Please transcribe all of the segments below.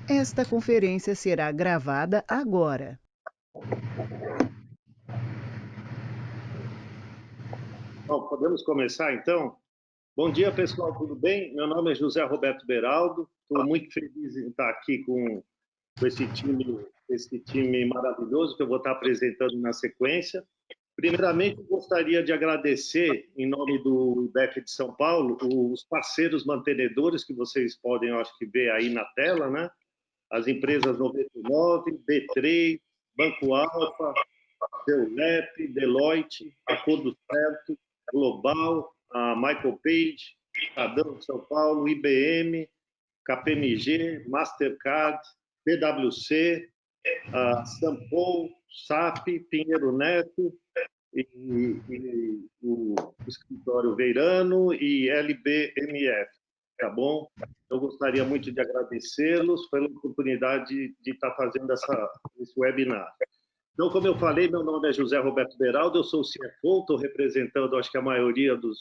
Esta conferência será gravada agora. Bom, podemos começar então? Bom dia, pessoal, tudo bem? Meu nome é José Roberto Beraldo, estou muito feliz em estar aqui com esse time maravilhoso que eu vou estar apresentando na sequência. Primeiramente, eu gostaria de agradecer, em nome do IBEF de São Paulo, os parceiros mantenedores que vocês podem, eu acho que, ver aí na tela, né? As empresas 99, B3, Banco Alfa, Deulep, Deloitte, Acordo Certo, Global, a Michael Page, Estadão de São Paulo, IBM, KPMG, Mastercard, PwC, a Sampo, SAP, Pinheiro Neto, e o escritório Veirano e LBMF, tá bom? Eu gostaria muito de agradecê-los pela oportunidade de estar fazendo esse webinar. Então, como eu falei, meu nome é José Roberto Beraldo, eu sou o CFO, estou representando, acho que a maioria do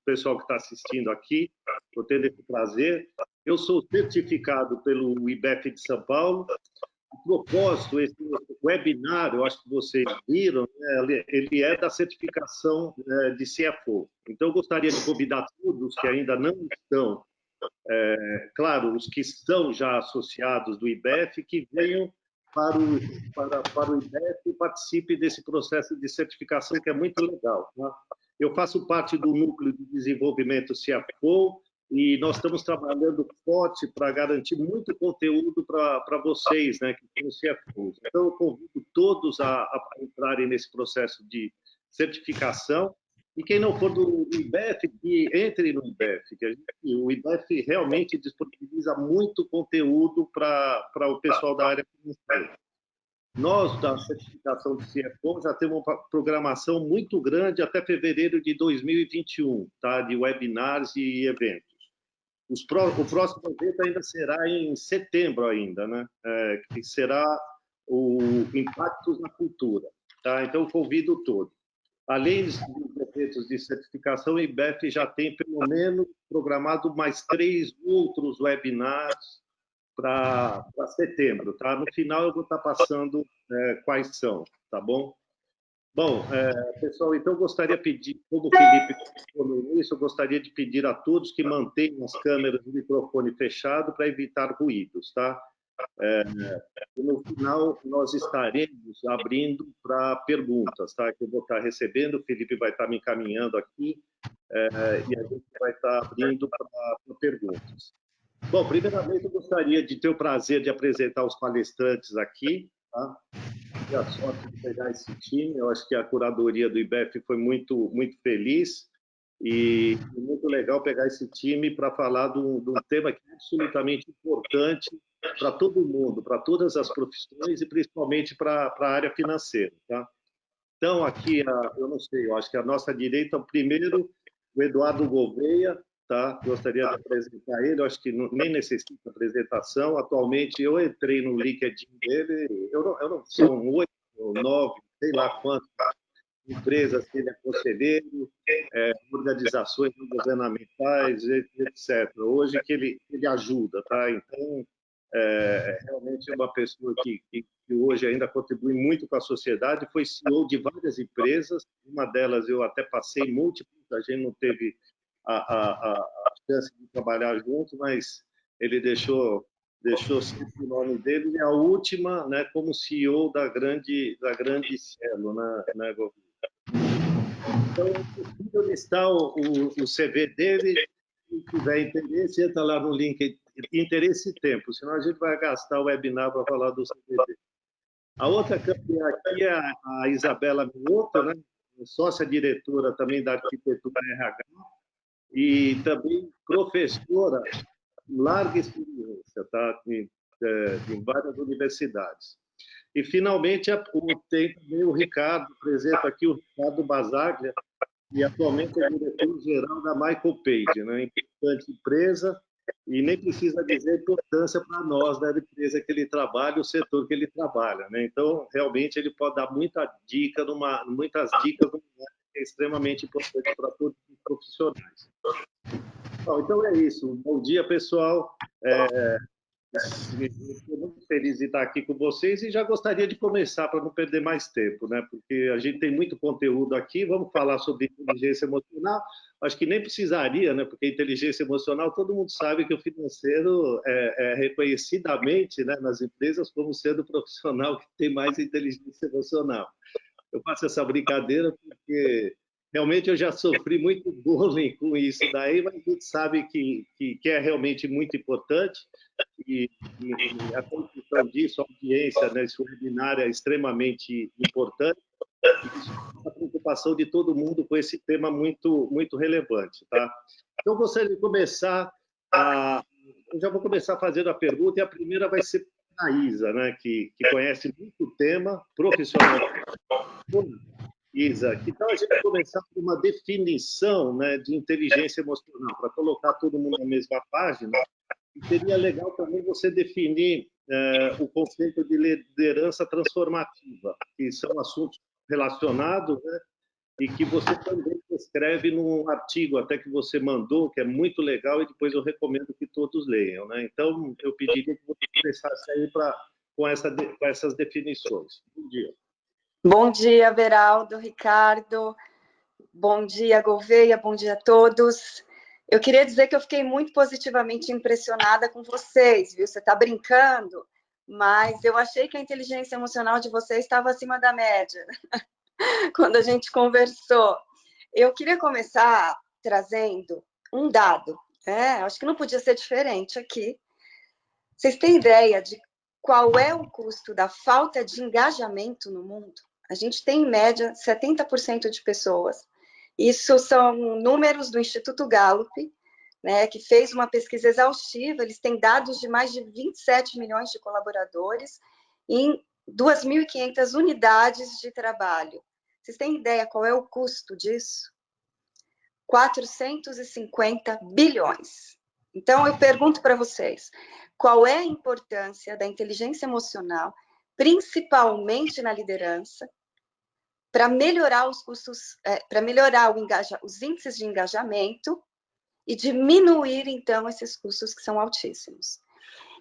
pessoal que está assistindo aqui, estou tendo esse prazer. Eu sou certificado pelo IBEF de São Paulo. A propósito, esse webinar, eu acho que vocês viram, né, ele é da certificação de CFO. Então, eu gostaria de convidar todos que ainda não estão, claro, os que estão já associados do IBEF, que venham para o IBEF e participe desse processo de certificação, que é muito legal. Né? Eu faço parte do núcleo de desenvolvimento CFO e nós estamos trabalhando forte para garantir muito conteúdo para vocês, né, que são CFOs. Então, eu convido todos a entrarem nesse processo de certificação. E quem não for do IBEF, que entre no IBEF, o IBEF realmente disponibiliza muito conteúdo para o pessoal da área financeira. Nós, da certificação de CFO, já temos uma programação muito grande até fevereiro de 2021, tá? De webinars e eventos. O próximo evento ainda será em setembro ainda, né? Que será o Impactos na Cultura, tá? Então, convido todos. Além dos eventos de certificação, o IBEF já tem, pelo menos, programado mais 3 outros webinars para setembro, tá? No final, eu vou estar passando quais são, tá bom? Bom, pessoal, então eu gostaria de pedir, como o Felipe falou no início, eu gostaria de pedir a todos que mantenham as câmeras e o microfone fechado para evitar ruídos, tá? E no final, nós estaremos abrindo para perguntas, tá? Que eu vou estar recebendo, o Felipe vai estar me encaminhando aqui, e a gente vai estar abrindo para perguntas. Bom, primeiramente, eu gostaria de ter o prazer de apresentar os palestrantes aqui, tá? E a sorte de pegar esse time, eu acho que a curadoria do IBEF foi muito, muito feliz e muito legal pegar esse time para falar de um tema que é absolutamente importante para todo mundo, para todas as profissões e principalmente para a área financeira. Tá? Então, aqui, eu não sei, eu acho que a nossa direita, primeiro, o Eduardo Gouveia, tá? Gostaria de apresentar ele, eu acho que nem necessita apresentação. Atualmente, eu entrei no LinkedIn dele, são 8 ou 9, sei lá quantas empresas que ele é conselheiro, organizações não governamentais, etc. Hoje que ele ajuda, tá? Então, realmente é uma pessoa que hoje ainda contribui muito com a sociedade, foi CEO de várias empresas, uma delas eu até passei múltiplas, a gente não teve a chance de trabalhar junto, mas ele deixou sempre o nome dele, e a última, né, como CEO da grande Cielo, né, Govi? Então, eu listar o CV dele, se tiver interesse, entra lá no link interesse e tempo, senão a gente vai gastar o webinar para falar do CV dele. A outra campeã aqui é a Isabela Minotto, né? Sócia-diretora também da Arquitetura RH e também professora com larga experiência, tá? Em várias universidades. E, finalmente, tem também o Ricardo, apresento aqui o Ricardo Basaglia, e atualmente é diretor-geral da Michael Page, né? Importante empresa, e nem precisa dizer a importância para nós da empresa que ele trabalha, o setor que ele trabalha, né? Então, realmente, ele pode dar muitas dicas que é extremamente importante para todos os profissionais. Bom, então é isso. Bom dia, pessoal. Estou muito feliz de estar aqui com vocês e já gostaria de começar para não perder mais tempo, né? Porque a gente tem muito conteúdo aqui. Vamos falar sobre inteligência emocional. Acho que nem precisaria, né? Porque inteligência emocional, todo mundo sabe que o financeiro é reconhecidamente, né, nas empresas como sendo o profissional que tem mais inteligência emocional. Eu faço essa brincadeira porque realmente eu já sofri muito bullying com isso daí, mas a gente sabe que é realmente muito importante e a construção disso, a audiência nesse webinar é extremamente importante e isso é a preocupação de todo mundo com esse tema muito relevante, tá? Então, eu gostaria de começar eu já vou começar fazendo a pergunta e a primeira vai ser a Isa, né, que conhece muito o tema profissionalmente. Isa, que tal a gente começar por uma definição, né, de inteligência emocional, para colocar todo mundo na mesma página? E seria legal também você definir o conceito de liderança transformativa, que são assuntos relacionados, né, e que você também escreve num artigo até que você mandou, que é muito legal, e depois eu recomendo que todos leiam, né? Então, eu pediria que você começasse aí com essas definições. Bom dia. Bom dia, Beraldo, Ricardo. Bom dia, Gouveia. Bom dia a todos. Eu queria dizer que eu fiquei muito positivamente impressionada com vocês, viu? Você está brincando, mas eu achei que a inteligência emocional de vocês estava acima da média quando a gente conversou. Eu queria começar trazendo um dado, né? Acho que não podia ser diferente aqui. Vocês têm ideia de qual é o custo da falta de engajamento no mundo? A gente tem, em média, 70% de pessoas. Isso são números do Instituto Gallup, né, que fez uma pesquisa exaustiva. Eles têm dados de mais de 27 milhões de colaboradores em 2.500 unidades de trabalho. Vocês têm ideia qual é o custo disso? 450 bilhões. Então, eu pergunto para vocês, qual é a importância da inteligência emocional, principalmente na liderança, para melhorar os custos, para melhorar os índices de engajamento e diminuir, então, esses custos que são altíssimos.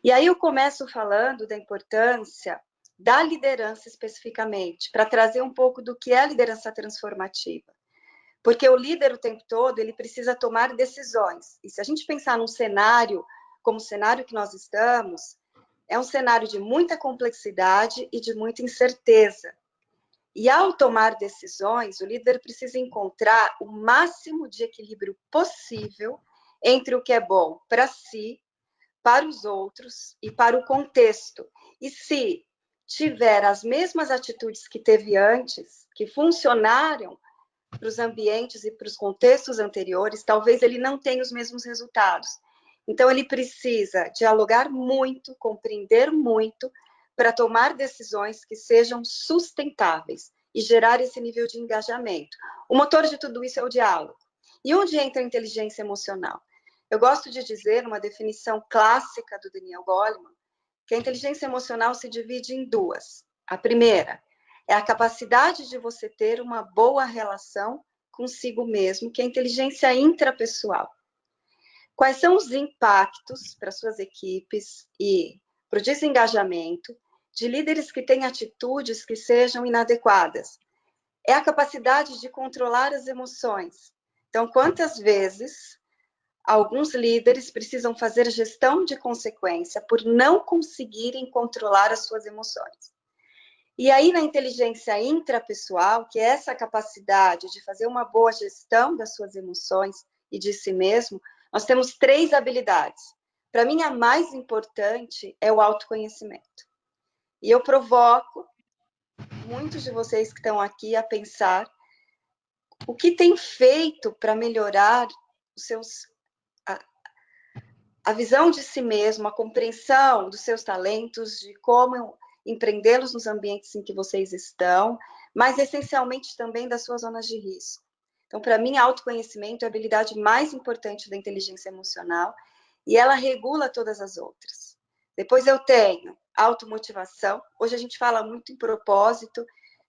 E aí eu começo falando da importância da liderança especificamente, para trazer um pouco do que é a liderança transformativa. Porque o líder o tempo todo, ele precisa tomar decisões. E se a gente pensar num cenário, como o cenário que nós estamos, é um cenário de muita complexidade e de muita incerteza. E ao tomar decisões, o líder precisa encontrar o máximo de equilíbrio possível entre o que é bom para si, para os outros e para o contexto. E se tiver as mesmas atitudes que teve antes, que funcionaram para os ambientes e para os contextos anteriores, talvez ele não tenha os mesmos resultados. Então, ele precisa dialogar muito, compreender muito, para tomar decisões que sejam sustentáveis e gerar esse nível de engajamento. O motor de tudo isso é o diálogo. E onde entra a inteligência emocional? Eu gosto de dizer, uma definição clássica do Daniel Goleman, que a inteligência emocional se divide em duas. A primeira é a capacidade de você ter uma boa relação consigo mesmo, que é a inteligência intrapessoal. Quais são os impactos para suas equipes e para o desengajamento de líderes que têm atitudes que sejam inadequadas? É a capacidade de controlar as emoções. Então, quantas vezes alguns líderes precisam fazer gestão de consequência por não conseguirem controlar as suas emoções? E aí, na inteligência intrapessoal, que é essa capacidade de fazer uma boa gestão das suas emoções e de si mesmo, nós temos 3 habilidades. Para mim, a mais importante é o autoconhecimento. E eu provoco muitos de vocês que estão aqui a pensar o que tem feito para melhorar a visão de si mesmo, a compreensão dos seus talentos, de como empreendê-los nos ambientes em que vocês estão, mas essencialmente também das suas zonas de risco. Então, para mim, autoconhecimento é a habilidade mais importante da inteligência emocional e ela regula todas as outras. Depois eu tenho automotivação. Hoje a gente fala muito em propósito,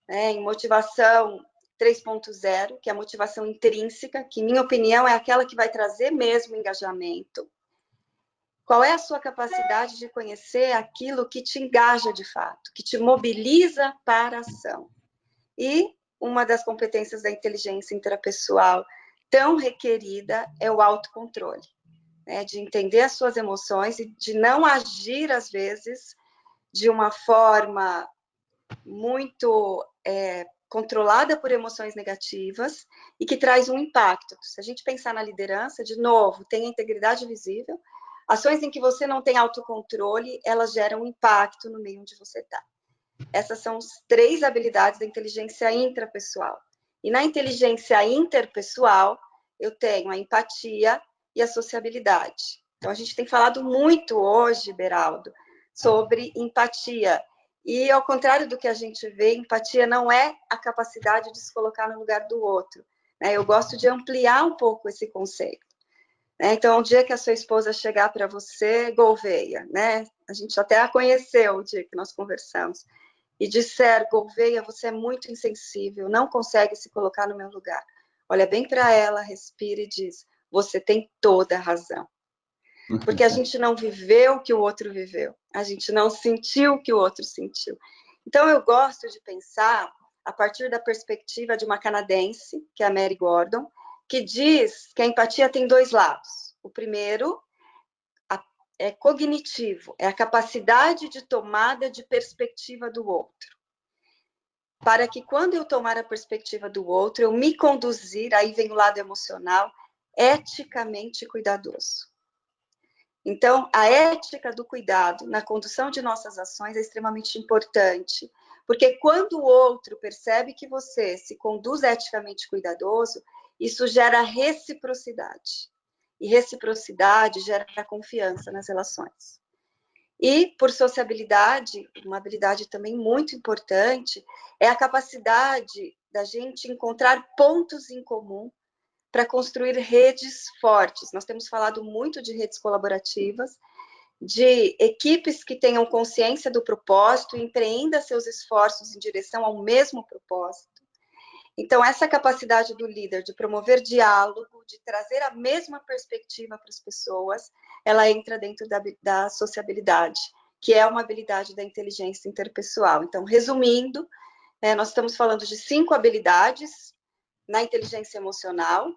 né, em motivação 3.0, que é a motivação intrínseca, que, em minha opinião, é aquela que vai trazer mesmo engajamento. Qual é a sua capacidade de conhecer aquilo que te engaja de fato, que te mobiliza para a ação? E uma das competências da inteligência intrapessoal tão requerida é o autocontrole, né? De entender as suas emoções e de não agir, às vezes, de uma forma muito controlada por emoções negativas e que traz um impacto. Se a gente pensar na liderança, de novo, tem a integridade visível, ações em que você não tem autocontrole, elas geram um impacto no meio onde você está. Essas são as 3 habilidades da inteligência intrapessoal. E na inteligência interpessoal, eu tenho a empatia e a sociabilidade. Então, a gente tem falado muito hoje, Beraldo, sobre empatia. E, ao contrário do que a gente vê, empatia não é a capacidade de se colocar no lugar do outro, né? Eu gosto de ampliar um pouco esse conceito. Então, o dia que a sua esposa chegar para você, Gouveia, né? A gente até a conheceu o dia que nós conversamos, e disser, Gouveia, você é muito insensível, não consegue se colocar no meu lugar. Olha bem para ela, respira e diz, você tem toda a razão. Porque a gente não viveu o que o outro viveu, a gente não sentiu o que o outro sentiu. Então, eu gosto de pensar a partir da perspectiva de uma canadense, que é a Mary Gordon, que diz que a empatia tem 2 lados. O primeiro é cognitivo, é a capacidade de tomada de perspectiva do outro. Para que quando eu tomar a perspectiva do outro, eu me conduzir, aí vem o lado emocional, eticamente cuidadoso. Então, a ética do cuidado na condução de nossas ações é extremamente importante, porque quando o outro percebe que você se conduz eticamente cuidadoso, isso gera reciprocidade. E reciprocidade gera confiança nas relações. E, por sociabilidade, uma habilidade também muito importante, é a capacidade da gente encontrar pontos em comum para construir redes fortes. Nós temos falado muito de redes colaborativas, de equipes que tenham consciência do propósito e empreendam seus esforços em direção ao mesmo propósito. Então, essa capacidade do líder de promover diálogo, de trazer a mesma perspectiva para as pessoas, ela entra dentro da sociabilidade, que é uma habilidade da inteligência interpessoal. Então, resumindo, nós estamos falando de 5 habilidades na inteligência emocional,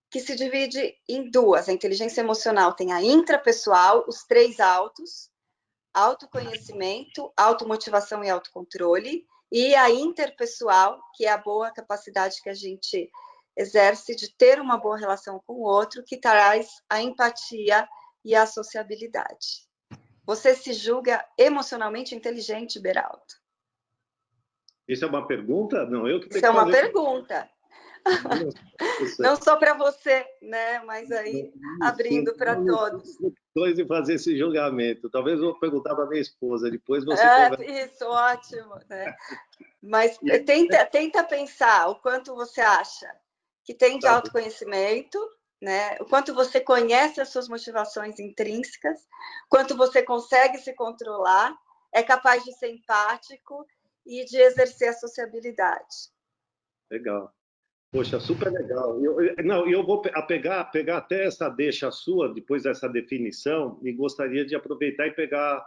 que se divide em 2. A inteligência emocional tem a intrapessoal, os 3 autos, autoconhecimento, automotivação e autocontrole, e a interpessoal, que é a boa capacidade que a gente exerce de ter uma boa relação com o outro, que traz a empatia e a sociabilidade. Você se julga emocionalmente inteligente, Beraldo? Isso é uma pergunta? Não, eu que tenho Isso é que uma fazer. pergunta. Não só para você, né? Mas aí abrindo para todos. De fazer esse julgamento. Talvez eu vou perguntar para minha esposa, depois você conversa. Isso, ótimo. Né? Mas tenta pensar o quanto você acha que tem de autoconhecimento, né? O quanto você conhece as suas motivações intrínsecas, quanto você consegue se controlar, é capaz de ser empático e de exercer a sociabilidade. Legal. Poxa, super legal. Eu vou pegar até essa deixa sua, depois dessa definição, e gostaria de aproveitar e pegar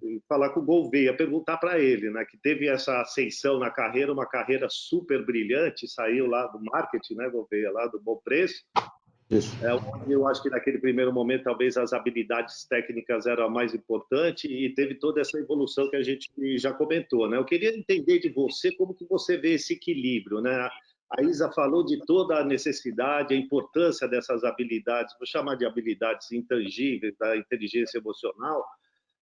e falar com o Gouveia, perguntar para ele, né, que teve essa ascensão na carreira, uma carreira super brilhante, saiu lá do marketing, né, Gouveia, lá do Bom Preço. Isso. Eu acho que naquele primeiro momento talvez as habilidades técnicas eram a mais importante e teve toda essa evolução que a gente já comentou, né? Eu queria entender de você como que você vê esse equilíbrio, né? A Isa falou de toda a necessidade, a importância dessas habilidades, vou chamar de habilidades intangíveis da inteligência emocional.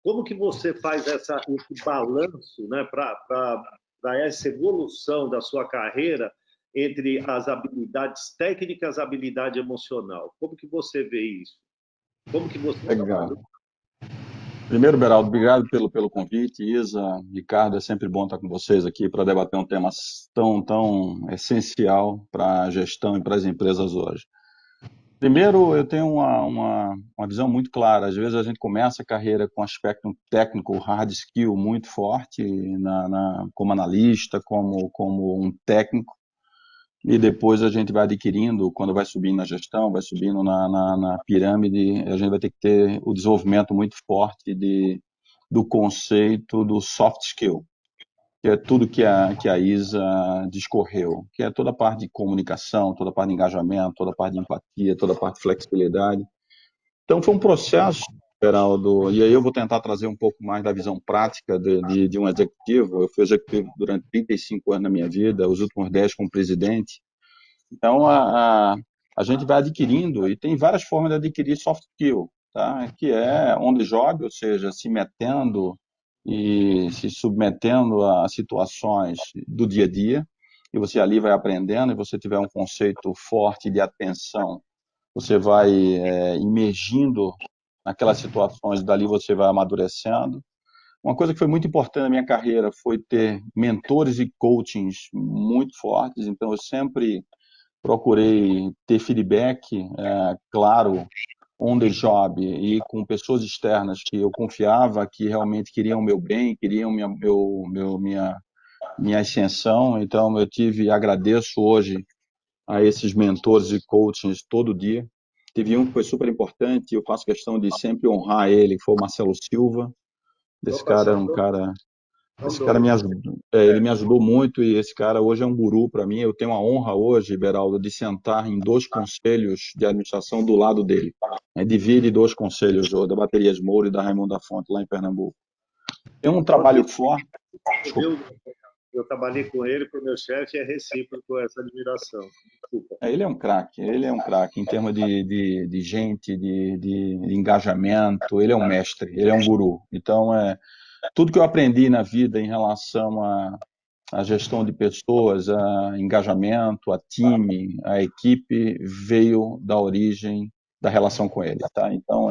Como que você faz esse balanço, né, para essa evolução da sua carreira entre as habilidades técnicas e a habilidade emocional? Como que você vê isso? Como que você... Legal. Primeiro, Beraldo, obrigado pelo convite. Isa, Ricardo, é sempre bom estar com vocês aqui para debater um tema tão essencial para a gestão e para as empresas hoje. Primeiro, eu tenho uma visão muito clara. Às vezes a gente começa a carreira com aspecto técnico, hard skill muito forte, como analista, como um técnico, e depois a gente vai adquirindo, quando vai subindo na gestão, vai subindo na pirâmide, a gente vai ter que ter o desenvolvimento muito forte do conceito do soft skill, que é tudo que a Isa discorreu, que é toda a parte de comunicação, toda a parte de engajamento, toda a parte de empatia, toda a parte de flexibilidade. Então, foi um processo, Geraldo, e aí eu vou tentar trazer um pouco mais da visão prática de um executivo. Eu fui executivo durante 35 anos na minha vida, os últimos 10 como presidente. Então, a gente vai adquirindo, e tem várias formas de adquirir soft skill, tá? Que é on the job, ou seja, se metendo e se submetendo a situações do dia a dia, e você ali vai aprendendo, e você tiver um conceito forte de atenção, você vai imergindo naquelas situações, dali você vai amadurecendo. Uma coisa que foi muito importante na minha carreira foi ter mentores e coachings muito fortes, então eu sempre procurei ter feedback, claro, on the job e com pessoas externas que eu confiava que realmente queriam o meu bem, queriam minha ascensão. Então, agradeço hoje a esses mentores e coachings todo dia. Teve um que foi super importante, eu faço questão de sempre honrar ele, que foi o Marcelo Silva. Esse Opa, cara é um são cara são esse cara dois. ele me ajudou muito e esse cara hoje é um guru para mim. Eu tenho a honra hoje, Beraldo, de sentar em 2 conselhos de administração do lado dele. Divide 2 conselhos, o da Baterias Moura e da Raimundo da Fonte, lá em Pernambuco. Tem um Pode trabalho forte. Desculpa. viu? Eu trabalhei com ele, foi meu chefe, é recíproco essa admiração. Desculpa. Ele é um craque em termos de gente, de engajamento. Ele é um mestre, ele é um guru. Então, tudo que eu aprendi na vida em relação a gestão de pessoas, a engajamento, a time, a equipe, veio da origem da relação com ele, tá? Então,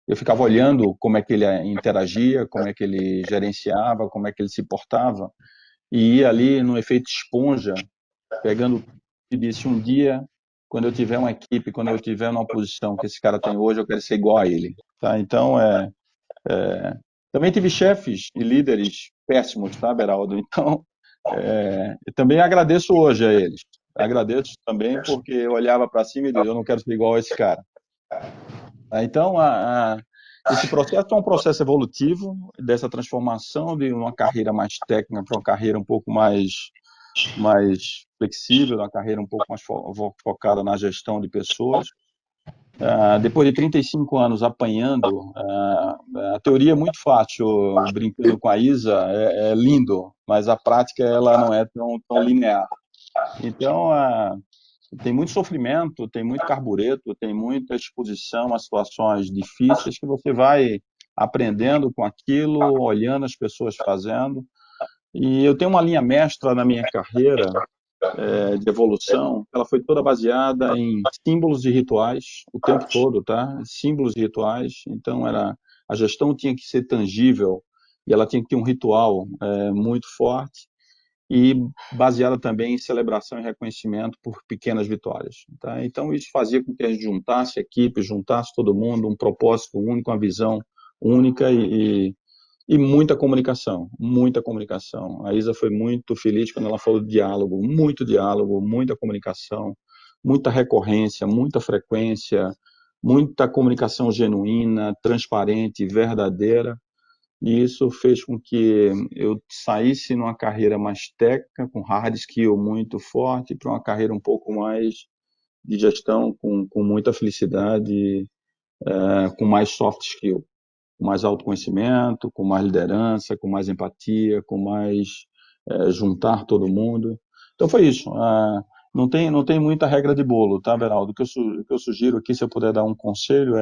eu ficava olhando como é que ele interagia, como é que ele gerenciava, como é que ele se portava, e ia ali no efeito esponja, pegando e disse, um dia, quando eu tiver uma equipe, quando eu tiver numa posição que esse cara tem hoje, eu quero ser igual a ele, tá? Então, também tive chefes e líderes péssimos, tá, Beraldo? Então, eu também agradeço hoje a eles. Agradeço também porque eu olhava para cima e dizia, eu não quero ser igual a esse cara. Então, esse processo é um processo evolutivo dessa transformação de uma carreira mais técnica para uma carreira um pouco mais flexível, uma carreira um pouco mais focada na gestão de pessoas. Depois de 35 anos apanhando, a teoria é muito fácil, brincando com a Isa, é lindo, mas a prática ela não é tão linear. Então, tem muito sofrimento, tem muito carbureto, tem muita exposição a situações difíceis que você vai aprendendo com aquilo, olhando as pessoas fazendo. E eu tenho uma linha mestra na minha carreira de evolução, ela foi toda baseada em símbolos e rituais o tempo todo, tá? Símbolos e rituais. Então, a gestão tinha que ser tangível e ela tinha que ter um ritual muito forte e baseada também em celebração e reconhecimento por pequenas vitórias. Tá? Então, isso fazia com que a gente juntasse a equipe, juntasse todo mundo, um propósito único, uma visão única e muita comunicação, muita comunicação. A Isa foi muito feliz quando ela falou de diálogo, muita comunicação, muita recorrência, muita frequência, muita comunicação genuína, transparente, verdadeira. E isso fez com que eu saísse numa carreira mais técnica, com hard skill muito forte, para uma carreira um pouco mais de gestão, com muita felicidade, com mais soft skill, com mais autoconhecimento, com mais liderança, com mais empatia, com mais juntar todo mundo. Então foi isso. Não tem muita regra de bolo, tá, Beraldo? O que eu sugiro aqui, se eu puder dar um conselho,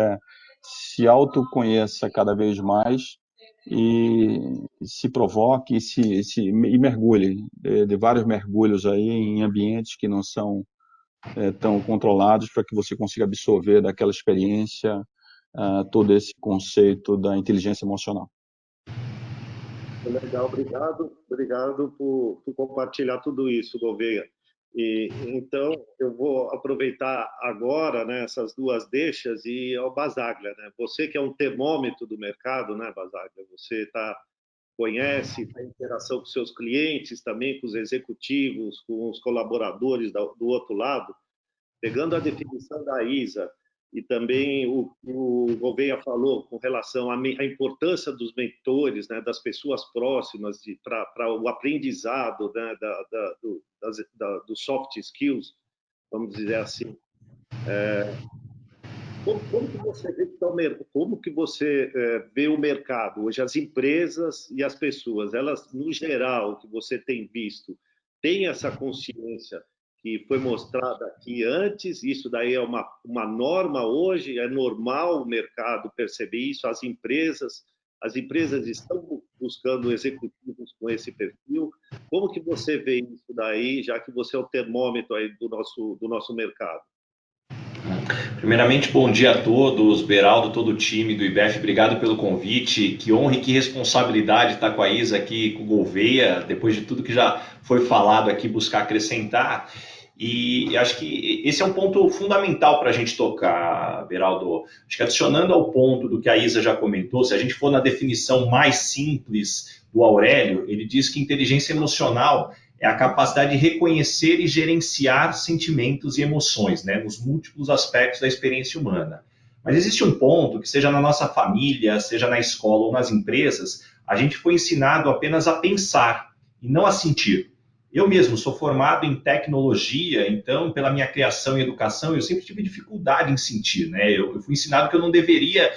se autoconheça cada vez mais e se provoque e mergulhe, de vários mergulhos aí em ambientes que não são tão controlados para que você consiga absorver daquela experiência todo esse conceito da inteligência emocional. Legal, obrigado por compartilhar tudo isso, Gouveia. Então, eu vou aproveitar agora, né, essas duas deixas e ao Basaglia, né? Você que é um termômetro do mercado, né, Basaglia? Você está conhece, a interação com seus clientes, também com os executivos, com os colaboradores do outro lado, pegando a definição da ISA e também o Gouveia falou com relação à importância dos mentores, né, das pessoas próximas para o aprendizado, né, dos soft skills, vamos dizer assim. Como que você vê vê o mercado hoje, as empresas e as pessoas, elas, no geral, que você tem visto, têm essa consciência que foi mostrada aqui antes, isso daí é uma norma hoje, é normal o mercado perceber isso, as empresas estão buscando executivos com esse perfil. Como que você vê isso daí, já que você é o termômetro aí do nosso mercado? Primeiramente, bom dia a todos, Beraldo, todo o time do IBEF, obrigado pelo convite, que honra e que responsabilidade estar com a Isa aqui, com o Gouveia, depois de tudo que já foi falado aqui, buscar acrescentar. E acho que esse é um ponto fundamental para a gente tocar, Beraldo. Acho que adicionando ao ponto do que a Isa já comentou, se a gente for na definição mais simples do Aurélio, ele diz que inteligência emocional é a capacidade de reconhecer e gerenciar sentimentos e emoções, né, nos múltiplos aspectos da experiência humana. Mas existe um ponto que, seja na nossa família, seja na escola ou nas empresas, a gente foi ensinado apenas a pensar e não a sentir. Eu mesmo sou formado em tecnologia, então, pela minha criação e educação, eu sempre tive dificuldade em sentir, né? Eu fui ensinado que eu não deveria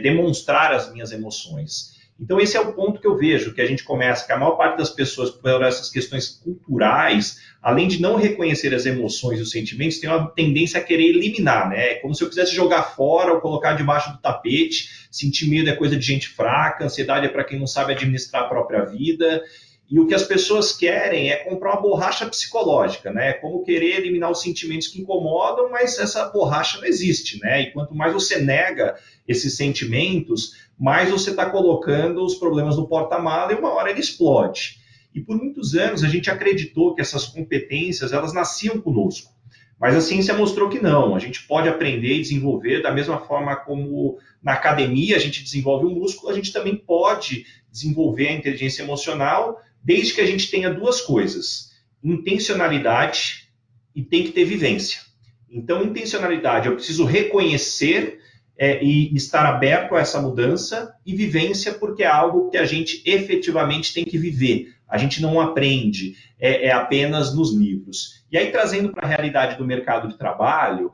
demonstrar as minhas emoções. Então, esse é o ponto que eu vejo, que a gente começa, que a maior parte das pessoas, por essas questões culturais, além de não reconhecer as emoções e os sentimentos, tem uma tendência a querer eliminar, né? Como se eu quisesse jogar fora ou colocar debaixo do tapete. Sentir medo é coisa de gente fraca, ansiedade é para quem não sabe administrar a própria vida. E o que as pessoas querem é comprar uma borracha psicológica, né? Como querer eliminar os sentimentos que incomodam, mas essa borracha não existe, né? E quanto mais você nega esses sentimentos, mais você está colocando os problemas no porta-mala e uma hora ele explode. E por muitos anos a gente acreditou que essas competências, elas nasciam conosco. Mas a ciência mostrou que não. A gente pode aprender e desenvolver da mesma forma como na academia a gente desenvolve o músculo, a gente também pode desenvolver a inteligência emocional, desde que a gente tenha duas coisas: intencionalidade e tem que ter vivência. Então, intencionalidade, eu preciso reconhecer e estar aberto a essa mudança, e vivência porque é algo que a gente efetivamente tem que viver. A gente não aprende apenas nos livros. E aí, trazendo para a realidade do mercado de trabalho,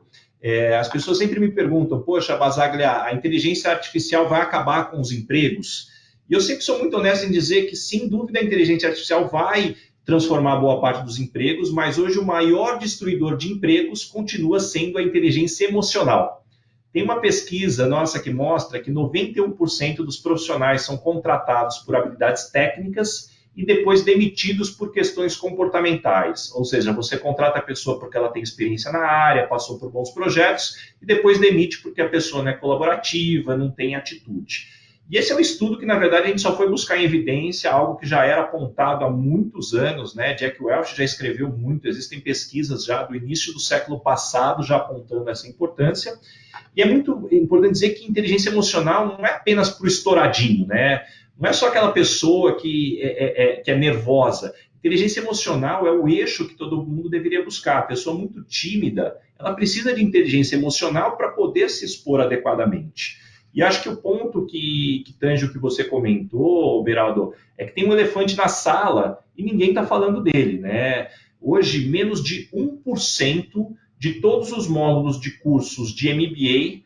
as pessoas sempre me perguntam: poxa, Basaglia, a inteligência artificial vai acabar com os empregos? E eu sempre sou muito honesto em dizer que, sem dúvida, a inteligência artificial vai transformar boa parte dos empregos, mas hoje o maior destruidor de empregos continua sendo a inteligência emocional. Tem uma pesquisa nossa que mostra que 91% dos profissionais são contratados por habilidades técnicas e depois demitidos por questões comportamentais. Ou seja, você contrata a pessoa porque ela tem experiência na área, passou por bons projetos, e depois demite porque a pessoa não é colaborativa, não tem atitude. E esse é um estudo que, na verdade, a gente só foi buscar em evidência, algo que já era apontado há muitos anos, né? Jack Welch já escreveu muito, existem pesquisas já do início do século passado já apontando essa importância. E é muito importante dizer que inteligência emocional não é apenas para o estouradinho, né? Não é só aquela pessoa que é nervosa. Inteligência emocional é o eixo que todo mundo deveria buscar. A pessoa muito tímida, ela precisa de inteligência emocional para poder se expor adequadamente. E acho que o ponto que tange o que você comentou, Beraldo, é que tem um elefante na sala e ninguém está falando dele, né? Hoje, menos de 1% de todos os módulos de cursos de MBA,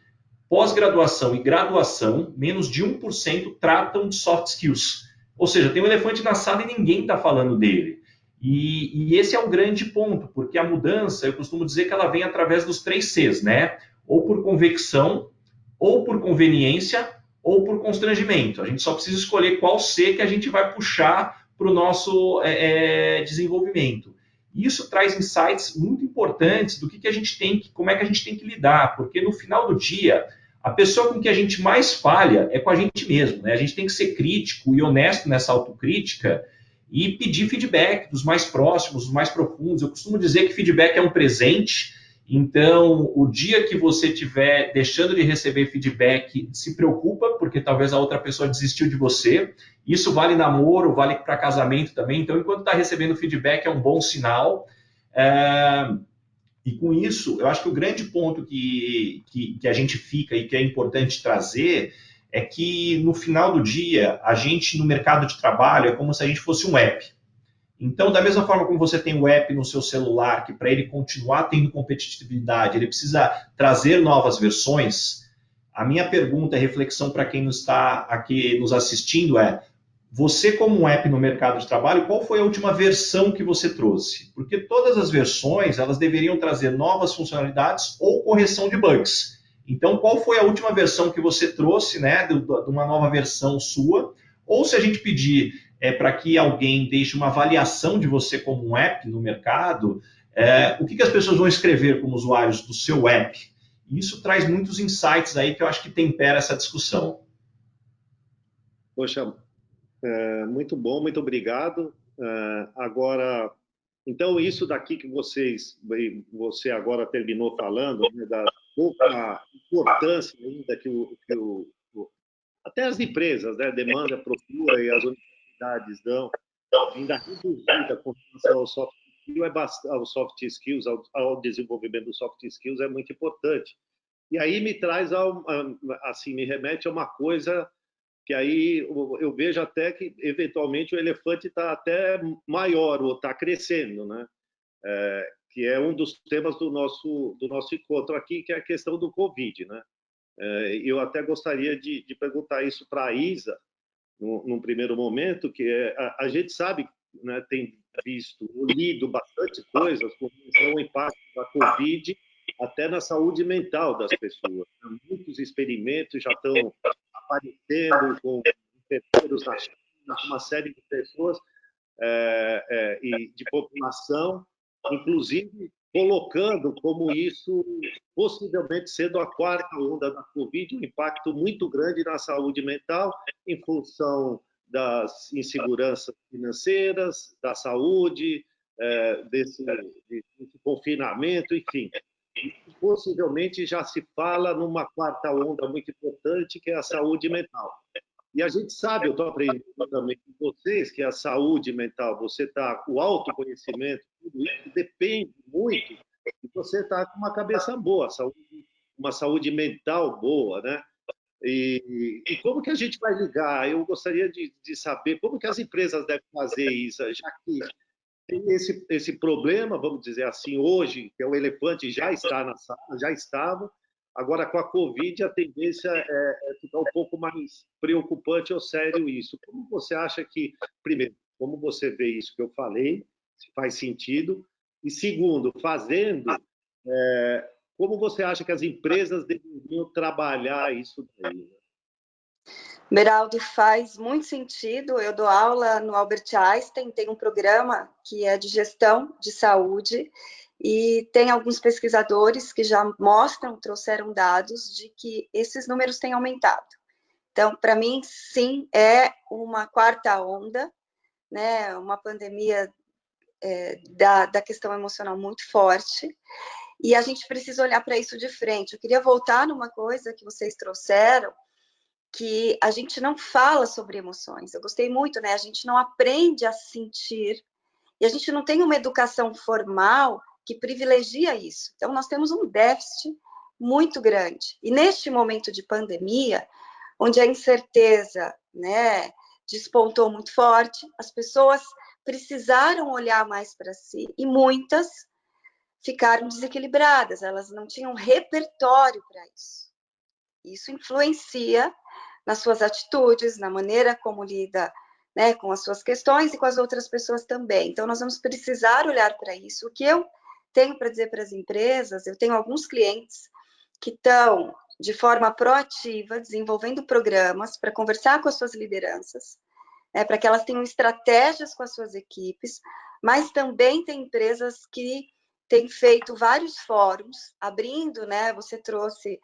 pós-graduação e graduação, menos de 1% tratam de soft skills. Ou seja, tem um elefante na sala e ninguém está falando dele. E esse é o grande ponto, porque a mudança, eu costumo dizer que ela vem através dos 3 Cs, né? Ou por convicção, ou por conveniência, ou por constrangimento. A gente só precisa escolher qual C que a gente vai puxar para o nosso desenvolvimento. Isso traz insights muito importantes do que a gente tem que, como é que a gente tem que lidar, porque no final do dia, a pessoa com que a gente mais falha é com a gente mesmo, né? A gente tem que ser crítico e honesto nessa autocrítica e pedir feedback dos mais próximos, dos mais profundos. Eu costumo dizer que feedback é um presente Então, o dia que você estiver deixando de receber feedback, se preocupa, porque talvez a outra pessoa desistiu de você. Isso vale namoro, vale para casamento também. Então, enquanto está recebendo feedback, é um bom sinal. E com isso, eu acho que o grande ponto que a gente fica e que é importante trazer é que, no final do dia, a gente, no mercado de trabalho, é como se a gente fosse um app. Então, da mesma forma como você tem o app no seu celular, que para ele continuar tendo competitividade, ele precisa trazer novas versões, a minha pergunta e reflexão para quem está aqui nos assistindo é: você, como um app no mercado de trabalho, qual foi a última versão que você trouxe? Porque todas as versões, elas deveriam trazer novas funcionalidades ou correção de bugs. Então, qual foi a última versão que você trouxe, né, de uma nova versão sua? Ou se a gente pedir para que alguém deixe uma avaliação de você como um app no mercado, o que as pessoas vão escrever como usuários do seu app? Isso traz muitos insights aí que eu acho que tempera essa discussão. Poxa, muito bom, muito obrigado. Agora, então, isso daqui que você agora terminou falando, né, da pouca importância ainda até as empresas, né, demanda, procura e as universidades dão, ainda reduzida com relação ao soft skills, ao desenvolvimento do soft skills é muito importante. E aí me traz, assim, me remete a uma coisa que aí eu vejo até que, eventualmente, o elefante está até maior, ou está crescendo, né? Que é um dos temas do nosso encontro aqui, que é a questão do Covid, né? Eu até gostaria de perguntar isso para a Isa, num primeiro momento, que a gente sabe, né, tem visto, lido bastante coisas com relação ao impacto da Covid até na saúde mental das pessoas. Muitos experimentos já estão aparecendo com enfermeiros na China, uma série de pessoas e de população, inclusive colocando como isso possivelmente sendo a quarta onda da Covid, um impacto muito grande na saúde mental em função das inseguranças financeiras, da saúde, desse confinamento, enfim. Possivelmente já se fala numa quarta onda muito importante, que é a saúde mental. E a gente sabe, eu estou aprendendo também com vocês, que a saúde mental, o autoconhecimento, tudo isso depende muito de você estar com uma cabeça boa, uma saúde mental boa, né? E como que a gente vai ligar? Eu gostaria de saber como que as empresas devem fazer isso, já que tem esse problema, vamos dizer assim, hoje, que é o elefante já está na sala, já estava. Agora, com a Covid, a tendência é ficar um pouco mais preocupante ou sério isso. Como você acha que, primeiro, como você vê isso que eu falei, se faz sentido, e segundo, fazendo, como você acha que as empresas deveriam trabalhar isso daí? Beraldo, faz muito sentido. Eu dou aula no Albert Einstein, tem um programa que é de gestão de saúde, e tem alguns pesquisadores que já trouxeram dados de que esses números têm aumentado. Então, para mim, sim, é uma quarta onda, né? Uma pandemia da questão emocional muito forte, e a gente precisa olhar para isso de frente. Eu queria voltar numa coisa que vocês trouxeram, que a gente não fala sobre emoções. Eu gostei muito, né? A gente não aprende a sentir, e a gente não tem uma educação formal que privilegia isso. Então, nós temos um déficit muito grande. E neste momento de pandemia, onde a incerteza, né, despontou muito forte, as pessoas precisaram olhar mais para si, e muitas ficaram desequilibradas, elas não tinham repertório para isso. Isso influencia nas suas atitudes, na maneira como lida, né, com as suas questões e com as outras pessoas também. Então, nós vamos precisar olhar para isso. O que eu tenho para dizer para as empresas, eu tenho alguns clientes que estão, de forma proativa, desenvolvendo programas para conversar com as suas lideranças, para que elas tenham estratégias com as suas equipes, mas também tem empresas que têm feito vários fóruns, abrindo, né, você trouxe...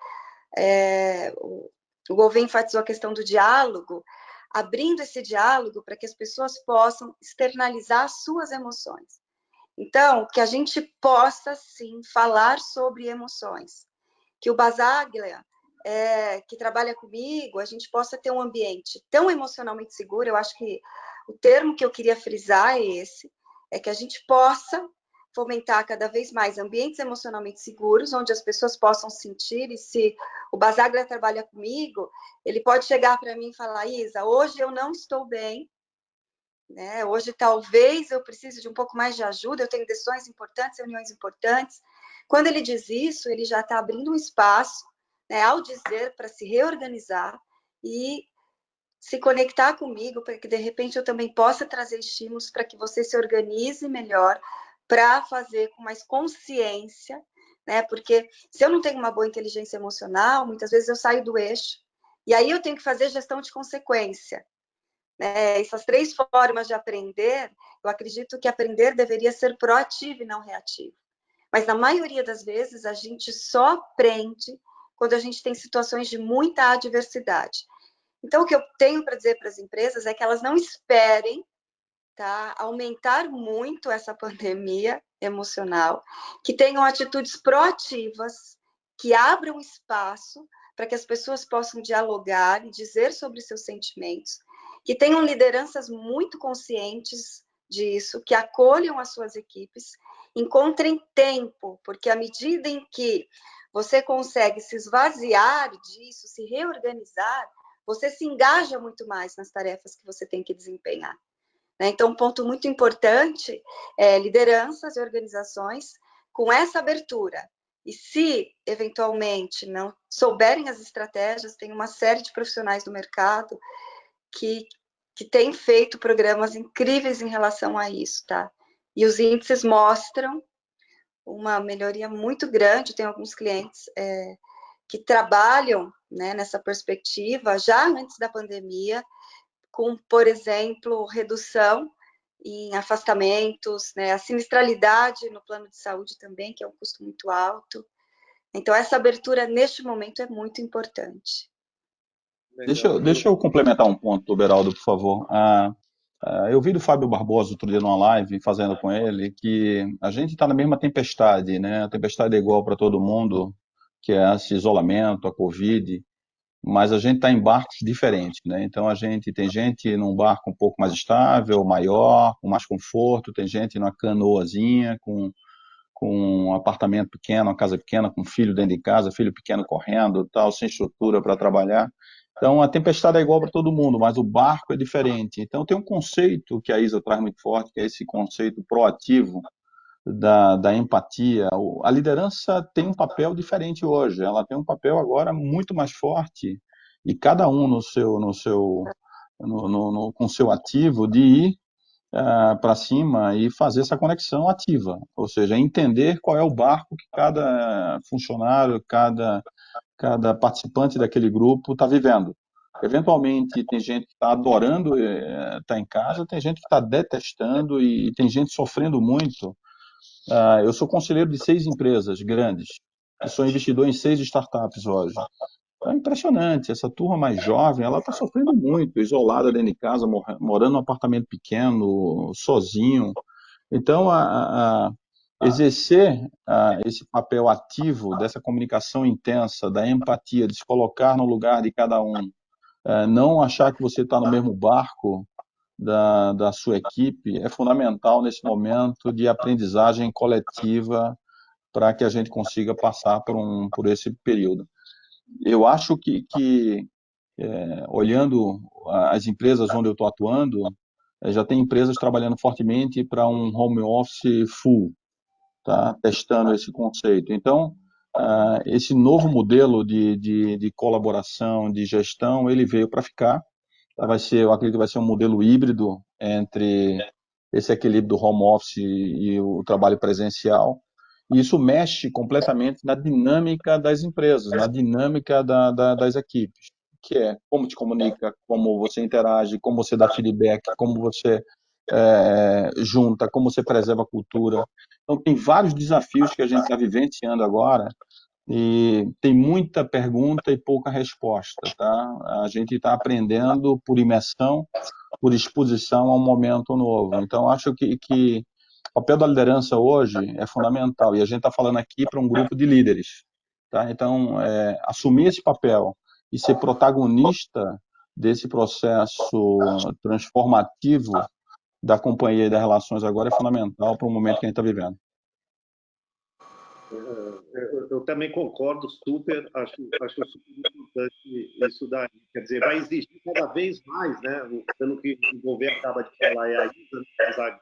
O Gouveia enfatizou a questão do diálogo, abrindo esse diálogo para que as pessoas possam externalizar as suas emoções. Então, que a gente possa, sim, falar sobre emoções. Que o Basaglia, que trabalha comigo, a gente possa ter um ambiente tão emocionalmente seguro. Eu acho que o termo que eu queria frisar é esse, é que a gente possa fomentar cada vez mais ambientes emocionalmente seguros, onde as pessoas possam sentir, e se o Basaglia trabalha comigo, ele pode chegar para mim e falar: Isa, hoje eu não estou bem, né? Hoje talvez eu precise de um pouco mais de ajuda, eu tenho decisões importantes, reuniões importantes. Quando ele diz isso, ele já está abrindo um espaço, né, ao dizer, para se reorganizar e se conectar comigo, para que de repente eu também possa trazer estímulos para que você se organize melhor, para fazer com mais consciência, né? Porque se eu não tenho uma boa inteligência emocional, muitas vezes eu saio do eixo, e aí eu tenho que fazer gestão de consequência, né? Essas 3 formas de aprender, eu acredito que aprender deveria ser proativo e não reativo. Mas na maioria das vezes a gente só aprende quando a gente tem situações de muita adversidade. Então, o que eu tenho para dizer para as empresas é que elas não esperem, tá, aumentar muito essa pandemia emocional, que tenham atitudes proativas, que abram espaço para que as pessoas possam dialogar e dizer sobre seus sentimentos, que tenham lideranças muito conscientes disso, que acolham as suas equipes, encontrem tempo, porque à medida em que você consegue se esvaziar disso, se reorganizar, você se engaja muito mais nas tarefas que você tem que desempenhar. Então, um ponto muito importante é lideranças e organizações com essa abertura. E se, eventualmente, não souberem as estratégias, tem uma série de profissionais do mercado que têm feito programas incríveis em relação a isso, tá? E os índices mostram uma melhoria muito grande. Tem alguns clientes que trabalham, né, nessa perspectiva já antes da pandemia, com, por exemplo, redução em afastamentos, né, a sinistralidade no plano de saúde também, que é um custo muito alto. Então, essa abertura, neste momento, é muito importante. Deixa eu complementar um ponto, Beraldo, por favor. Eu vi do Fábio Barbosa outro dia numa live, fazendo com ele, que a gente está na mesma tempestade, né? A tempestade é igual para todo mundo, que é esse isolamento, a Covid, mas a gente está em barcos diferentes, né? Então tem gente num barco um pouco mais estável, maior, com mais conforto, tem gente numa canoazinha, com um apartamento pequeno, uma casa pequena, com um filho dentro de casa, filho pequeno correndo, tal, sem estrutura para trabalhar. Então, a tempestade é igual para todo mundo, mas o barco é diferente. Então, tem um conceito que a Isa traz muito forte, que é esse conceito proativo da empatia. A liderança tem um papel diferente hoje, ela tem um papel agora muito mais forte, e cada um com seu ativo de ir para cima e fazer essa conexão ativa, ou seja, entender qual é o barco que cada funcionário, cada participante daquele grupo está vivendo. Eventualmente, tem gente que está adorando estar em casa, tem gente que está detestando e tem gente sofrendo muito. Eu sou conselheiro de 6 empresas grandes e sou investidor em 6 startups hoje. É impressionante, essa turma mais jovem, ela está sofrendo muito, isolada dentro de casa, morando num apartamento pequeno, sozinho. Então, exercer esse papel ativo dessa comunicação intensa, da empatia, de se colocar no lugar de cada um, não achar que você está no mesmo barco da sua equipe, é fundamental nesse momento de aprendizagem coletiva para que a gente consiga passar por esse período. Eu acho que olhando as empresas onde eu estou atuando, já tem empresas trabalhando fortemente para um home office full, tá? Testando esse conceito. Então, esse novo modelo de colaboração, de gestão, ele veio para ficar. Eu acredito que vai ser um modelo híbrido entre esse equilíbrio do home office e o trabalho presencial. E isso mexe completamente na dinâmica das empresas, na dinâmica das equipes, que é como te comunica, como você interage, como você dá feedback, como você junta, como você preserva a cultura. Então, tem vários desafios que a gente está vivenciando agora e tem muita pergunta e pouca resposta, tá? A gente está aprendendo por imersão, por exposição a um momento novo. Então, acho que O papel da liderança hoje é fundamental, e a gente está falando aqui para um grupo de líderes. Tá? Então, assumir esse papel e ser protagonista desse processo transformativo da companhia e das relações agora é fundamental para o momento que a gente está vivendo. Eu também concordo super, acho super importante isso daí. Quer dizer, vai exigir cada vez mais, né? Pelo que o governo acaba de falar, a Isa,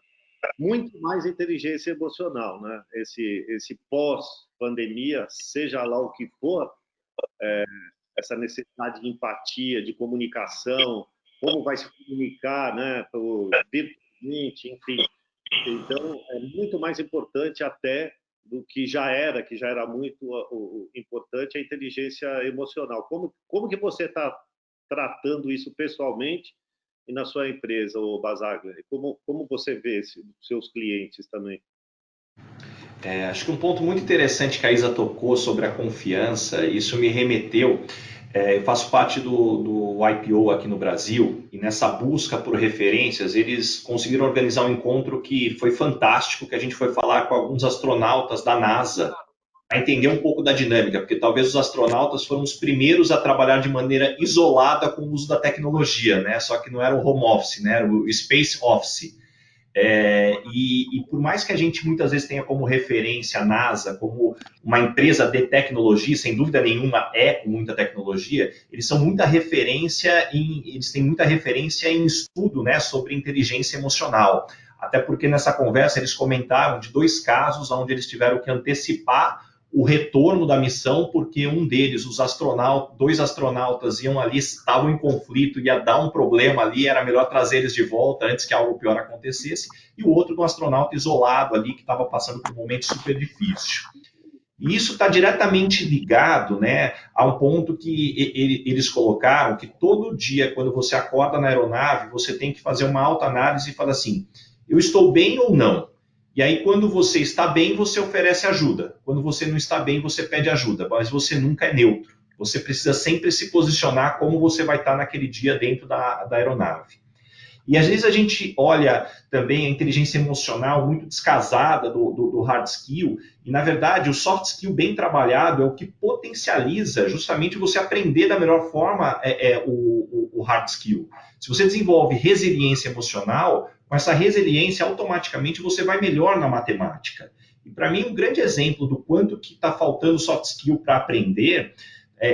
muito mais inteligência emocional, né? Esse pós-pandemia, seja lá o que for, essa necessidade de empatia, de comunicação, como vai se comunicar, né? Virtualmente, enfim. Então, é muito mais importante até do que já era muito importante, a inteligência emocional. Como que você está tratando isso pessoalmente e na sua empresa, Basaglia? Como você vê seus clientes também? Acho que um ponto muito interessante que a Isa tocou sobre a confiança, isso me remeteu. Eu faço parte do IPO aqui no Brasil e nessa busca por referências, eles conseguiram organizar um encontro que foi fantástico, que a gente foi falar com alguns astronautas da NASA para entender um pouco da dinâmica, porque talvez os astronautas foram os primeiros a trabalhar de maneira isolada com o uso da tecnologia, né? Só que não era o home office, né? Era o space office. E por mais que a gente muitas vezes tenha como referência a NASA como uma empresa de tecnologia, sem dúvida nenhuma com muita tecnologia, eles têm muita referência em estudo, né, sobre inteligência emocional. Até porque nessa conversa eles comentaram de 2 casos onde eles tiveram que antecipar o retorno da missão, porque um deles, 2 astronautas iam ali, estavam em conflito, ia dar um problema ali, era melhor trazer eles de volta antes que algo pior acontecesse, e o outro, um astronauta isolado ali, que estava passando por um momento super difícil. E isso está diretamente ligado, né, a um ponto que eles colocaram, que todo dia, quando você acorda na aeronave, você tem que fazer uma autoanálise e falar assim, eu estou bem ou não? E aí, quando você está bem, você oferece ajuda. Quando você não está bem, você pede ajuda, mas você nunca é neutro. Você precisa sempre se posicionar como você vai estar naquele dia dentro da aeronave. E às vezes a gente olha também a inteligência emocional muito descasada do hard skill, e na verdade o soft skill bem trabalhado é o que potencializa justamente você aprender da melhor forma o hard skill. Se você desenvolve resiliência emocional, com essa resiliência automaticamente você vai melhor na matemática. E para mim um grande exemplo do quanto que está faltando soft skill para aprender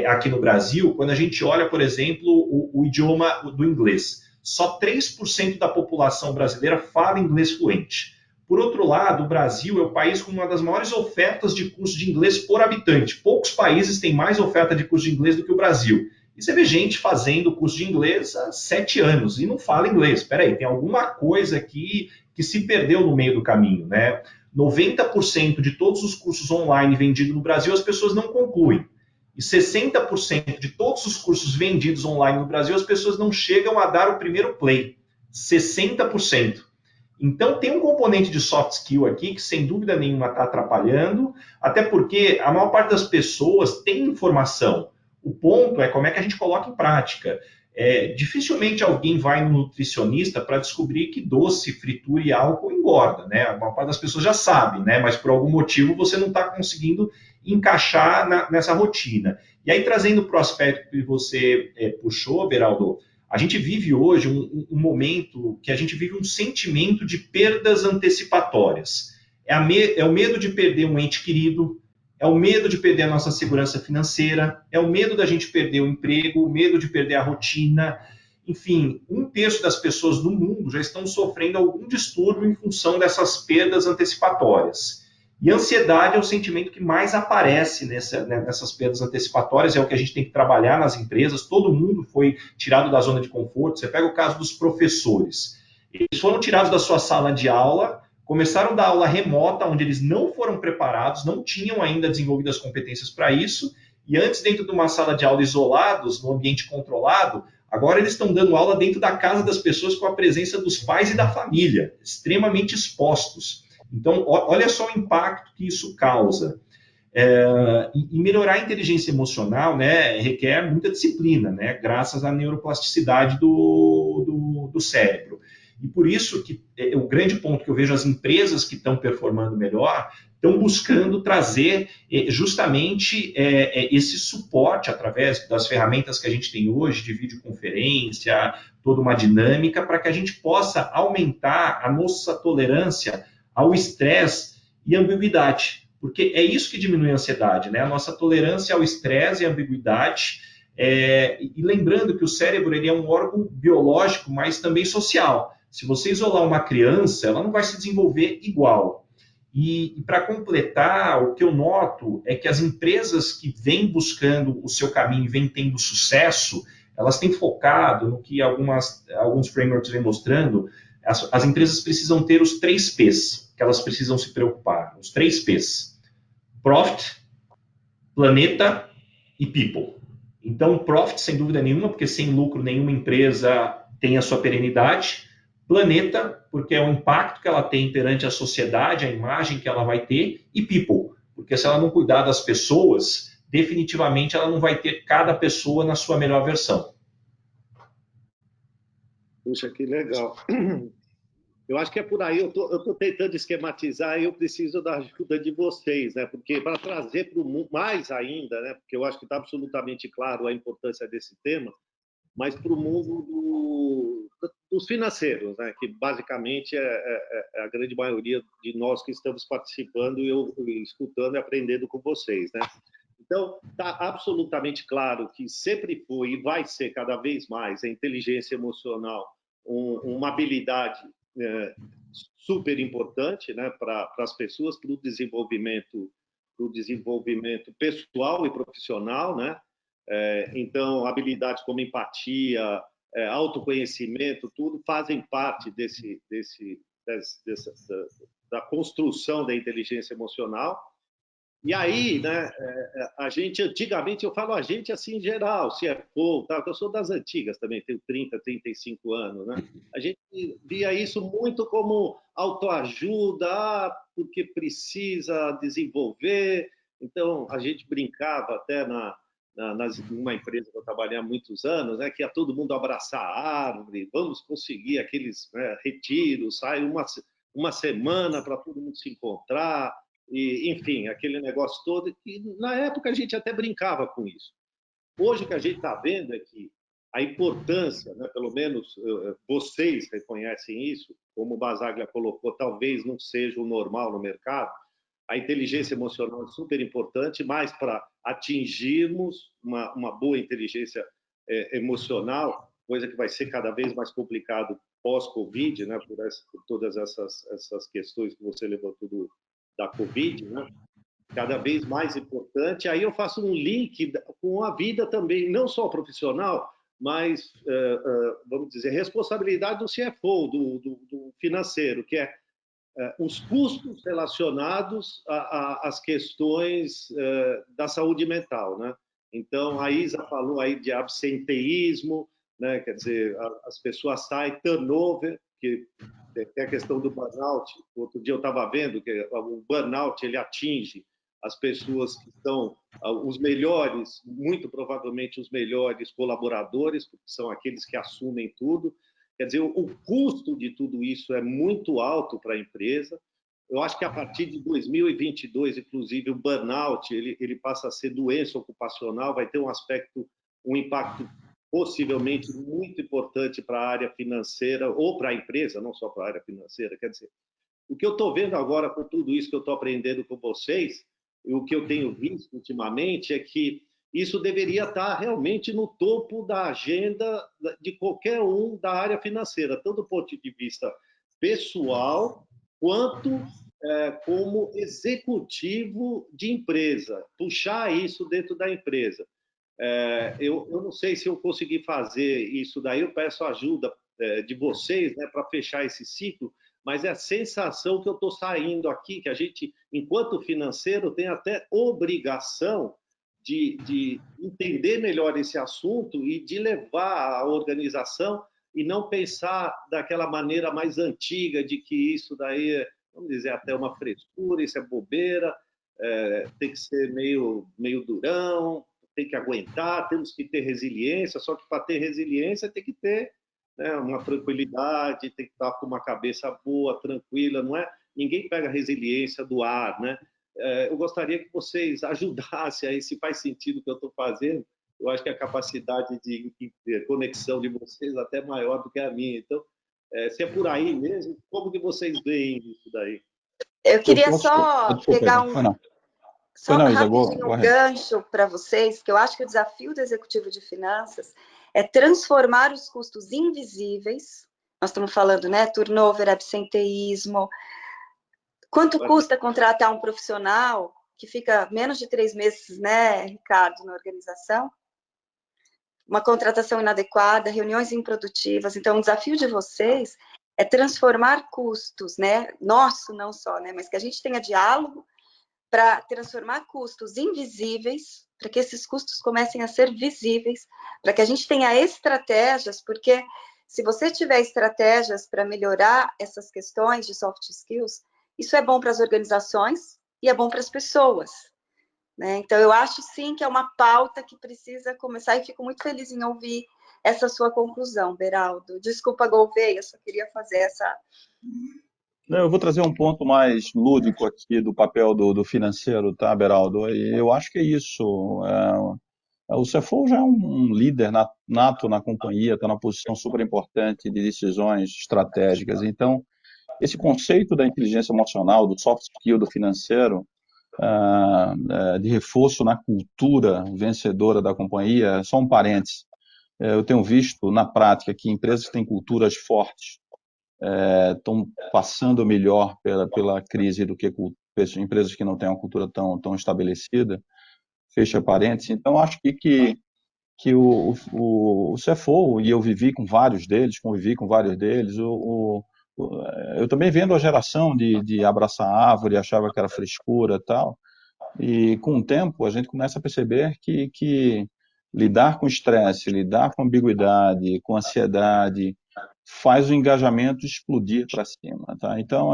aqui no Brasil, quando a gente olha, por exemplo, o idioma do inglês. Só 3% da população brasileira fala inglês fluente. Por outro lado, o Brasil é o país com uma das maiores ofertas de curso de inglês por habitante. Poucos países têm mais oferta de curso de inglês do que o Brasil. E você vê gente fazendo curso de inglês há 7 anos e não fala inglês. Espera aí, tem alguma coisa aqui que se perdeu no meio do caminho, né? 90% de todos os cursos online vendidos no Brasil, as pessoas não concluem. E 60% de todos os cursos vendidos online no Brasil, as pessoas não chegam a dar o primeiro play. 60%. Então, tem um componente de soft skill aqui que, sem dúvida nenhuma, está atrapalhando, até porque a maior parte das pessoas tem informação. O ponto é como é que a gente coloca em prática. Dificilmente alguém vai no nutricionista para descobrir que doce, fritura e álcool engorda, né? A maior parte das pessoas já sabe, né? Mas por algum motivo você não está conseguindo encaixar nessa rotina. E aí, trazendo para o aspecto que você puxou, Beraldo, a gente vive hoje um momento que a gente vive um sentimento de perdas antecipatórias. É o medo de perder um ente querido, é o medo de perder a nossa segurança financeira, é o medo da gente perder o emprego, o medo de perder a rotina. Enfim, 1/3 das pessoas no mundo já estão sofrendo algum distúrbio em função dessas perdas antecipatórias. E a ansiedade é o sentimento que mais aparece nessas perdas antecipatórias, é o que a gente tem que trabalhar nas empresas. Todo mundo foi tirado da zona de conforto. Você pega o caso dos professores. Eles foram tirados da sua sala de aula, começaram a dar aula remota, onde eles não foram preparados, não tinham ainda desenvolvido as competências para isso, e antes, dentro de uma sala de aula isolados, no ambiente controlado, agora eles estão dando aula dentro da casa das pessoas com a presença dos pais e da família, extremamente expostos. Então, olha só o impacto que isso causa. E melhorar a inteligência emocional, né, requer muita disciplina, né, graças à neuroplasticidade do cérebro. E por isso que o grande ponto que eu vejo as empresas que estão performando melhor estão buscando trazer justamente esse suporte através das ferramentas que a gente tem hoje, de videoconferência, toda uma dinâmica, para que a gente possa aumentar a nossa tolerância ao estresse e ambiguidade. Porque é isso que diminui a ansiedade, né? A nossa tolerância ao estresse e ambiguidade. E lembrando que o cérebro ele é um órgão biológico, mas também social. Se você isolar uma criança, ela não vai se desenvolver igual. E para completar, o que eu noto é que as empresas que vêm buscando o seu caminho e vêm tendo sucesso, elas têm focado no que alguns frameworks vêm mostrando. As empresas precisam ter os 3 P's que elas precisam se preocupar. Os 3 P's. Profit, planeta e people. Então, profit, sem dúvida nenhuma, porque sem lucro nenhuma empresa tem a sua perenidade. Planeta, porque é o impacto que ela tem perante a sociedade, a imagem que ela vai ter. E people, porque se ela não cuidar das pessoas, definitivamente ela não vai ter cada pessoa na sua melhor versão. Puxa, que legal. Eu acho que é por aí, eu tô tentando esquematizar e eu preciso da ajuda de vocês, né? Porque para trazer para o mundo, mais ainda, né? Porque eu acho que está absolutamente claro a importância desse tema, mas para o mundo dos financeiros, né? Que basicamente é a grande maioria de nós que estamos participando e eu escutando e aprendendo com vocês, né? Então, está absolutamente claro que sempre foi e vai ser cada vez mais a inteligência emocional uma habilidade super importante, né, para as pessoas, para o desenvolvimento pessoal e profissional, né? Então, habilidades como empatia, autoconhecimento, tudo fazem parte da construção da inteligência emocional. E aí, né, a gente, antigamente, eu falo a gente assim em geral, CFO, tá? Eu sou das antigas também, tenho 30, 35 anos, né? A gente via isso muito como autoajuda, porque precisa desenvolver. Então, a gente brincava até numa empresa que eu trabalhei há muitos anos, né, que ia todo mundo abraçar a árvore, vamos conseguir aqueles, né, retiros, sai uma semana para todo mundo se encontrar. E, enfim, aquele negócio todo, que na época a gente até brincava com isso. Hoje o que a gente está vendo é que a importância, né, pelo menos vocês reconhecem isso, como o Basaglia colocou, talvez não seja o normal no mercado, a inteligência emocional é super importante, mas para atingirmos uma boa inteligência emocional, coisa que vai ser cada vez mais complicado pós-Covid, né, por todas essas questões que você levantou da Covid, né? Cada vez mais importante. Aí eu faço um link com a vida também, não só profissional, mas, vamos dizer, responsabilidade do CFO, do financeiro, que é os custos relacionados às questões da saúde mental, né? Então, a Isa falou aí de absenteísmo, né? Quer dizer, as pessoas saem, turnover, que tem a questão do burnout. Outro dia eu estava vendo que o burnout ele atinge as pessoas que são os melhores, muito provavelmente os melhores colaboradores, porque são aqueles que assumem tudo. Quer dizer, o custo de tudo isso é muito alto para a empresa. Eu acho que a partir de 2022, inclusive, o burnout ele passa a ser doença ocupacional, vai ter um impacto possivelmente muito importante para a área financeira ou para a empresa, não só para a área financeira. Quer dizer, o que eu estou vendo agora com tudo isso que eu estou aprendendo com vocês, e o que eu tenho visto ultimamente é que isso deveria estar realmente no topo da agenda de qualquer um da área financeira, tanto do ponto de vista pessoal quanto como executivo de empresa, puxar isso dentro da empresa. Eu não sei se eu consegui fazer isso daí, eu peço ajuda de vocês, né, para fechar esse ciclo, mas é a sensação que eu estou saindo aqui, que a gente, enquanto financeiro, tem até obrigação de entender melhor esse assunto e de levar a organização e não pensar daquela maneira mais antiga de que isso daí, vamos dizer, até uma frescura, isso é bobeira, tem que ser meio durão, tem que aguentar, temos que ter resiliência, só que para ter resiliência tem que ter né, uma tranquilidade, tem que estar com uma cabeça boa, tranquila, não é? Ninguém pega resiliência do ar, né? Eu gostaria que vocês ajudassem aí, se faz sentido o que eu estou fazendo. Eu acho que a capacidade de conexão de vocês é até maior do que a minha. Então, se é por aí mesmo, como que vocês veem isso daí? Eu queria só Desculpa, pegar Foi não, Isa, rapidinho um gancho para vocês, que eu acho que o desafio do executivo de finanças é transformar os custos invisíveis. Nós estamos falando, né, turnover, absenteísmo. Quanto custa contratar um profissional que fica menos de 3 meses, né, Ricardo, na organização? Uma contratação inadequada, reuniões improdutivas. Então, o desafio de vocês é transformar custos, né, nosso não só, né, mas que a gente tenha diálogo para transformar custos invisíveis, para que esses custos comecem a ser visíveis, para que a gente tenha estratégias, porque se você tiver estratégias para melhorar essas questões de soft skills, isso é bom para as organizações e é bom para as pessoas, né? Então, eu acho sim que é uma pauta que precisa começar e fico muito feliz em ouvir essa sua conclusão, Beraldo. Desculpa, Gouveia, só queria fazer essa... Eu vou trazer um ponto mais lúdico aqui do papel do financeiro, tá, Beraldo? Eu acho que é isso. O CFO já é um líder nato na companhia, está numa posição super importante de decisões estratégicas. Então, esse conceito da inteligência emocional, do soft skill do financeiro, de reforço na cultura vencedora da companhia, só um parênteses. Eu tenho visto na prática que empresas que têm culturas fortes estão passando melhor pela crise do que empresas que não têm uma cultura tão estabelecida. Fecha parênteses. Então, acho que o CFO, e eu convivi com vários deles, eu também vendo a geração de abraçar a árvore, achava que era frescura e tal, e com o tempo a gente começa a perceber que lidar com estresse, lidar com ambiguidade, com ansiedade, faz o engajamento explodir para cima, tá? Então,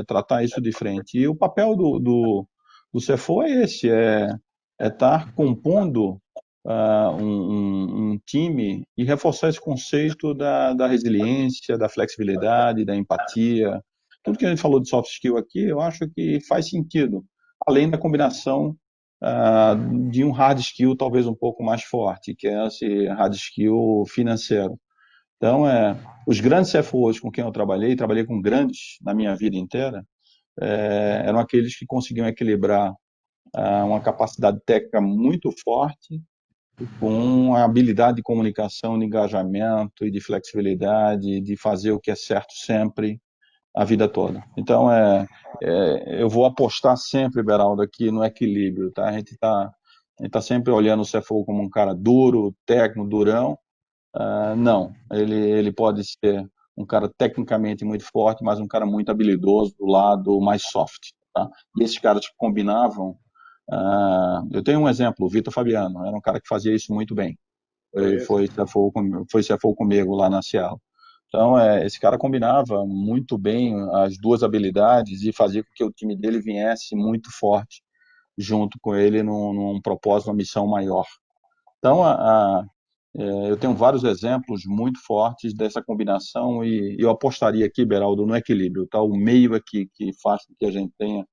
tratar isso de frente. E o papel do CFO é esse, estar compondo um time e reforçar esse conceito da resiliência, da flexibilidade, da empatia. Tudo que a gente falou de soft skill aqui, eu acho que faz sentido, além da combinação de um hard skill talvez um pouco mais forte, que é esse hard skill financeiro. Então, os grandes CFOs com quem eu trabalhei com grandes na minha vida inteira, eram aqueles que conseguiam equilibrar uma capacidade técnica muito forte com a habilidade de comunicação, de engajamento e de flexibilidade, de fazer o que é certo sempre, a vida toda. Então, eu vou apostar sempre, Beraldo, aqui no equilíbrio, tá? A gente está sempre olhando o CFO como um cara duro, técnico, durão. Não, ele pode ser um cara tecnicamente muito forte, mas um cara muito habilidoso do lado mais soft, tá? E esses caras que combinavam, eu tenho um exemplo, o Vitor Fabiano, era um cara que fazia isso muito bem. Ele foi CFO comigo lá na Cielo. Então, esse cara combinava muito bem as duas habilidades e fazia com que o time dele viesse muito forte junto com ele num propósito, uma missão maior. Então, eu tenho vários exemplos muito fortes dessa combinação e eu apostaria aqui, Beraldo, no equilíbrio, tá? O meio aqui que faz com que a gente tenha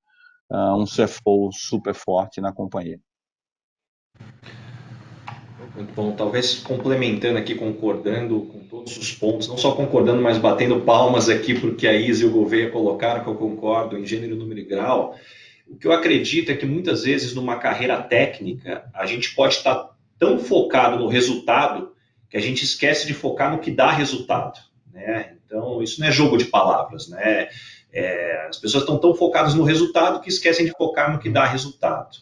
um CFO super forte na companhia. Muito bom. Talvez complementando aqui, concordando com todos os pontos, não só concordando, mas batendo palmas aqui porque a Isa e o Gouveia colocaram, que eu concordo em gênero, número e grau. O que eu acredito é que muitas vezes numa carreira técnica, a gente pode estar tão focado no resultado que a gente esquece de focar no que dá resultado, né? Então, isso não é jogo de palavras, né? As pessoas estão tão focadas no resultado que esquecem de focar no que dá resultado.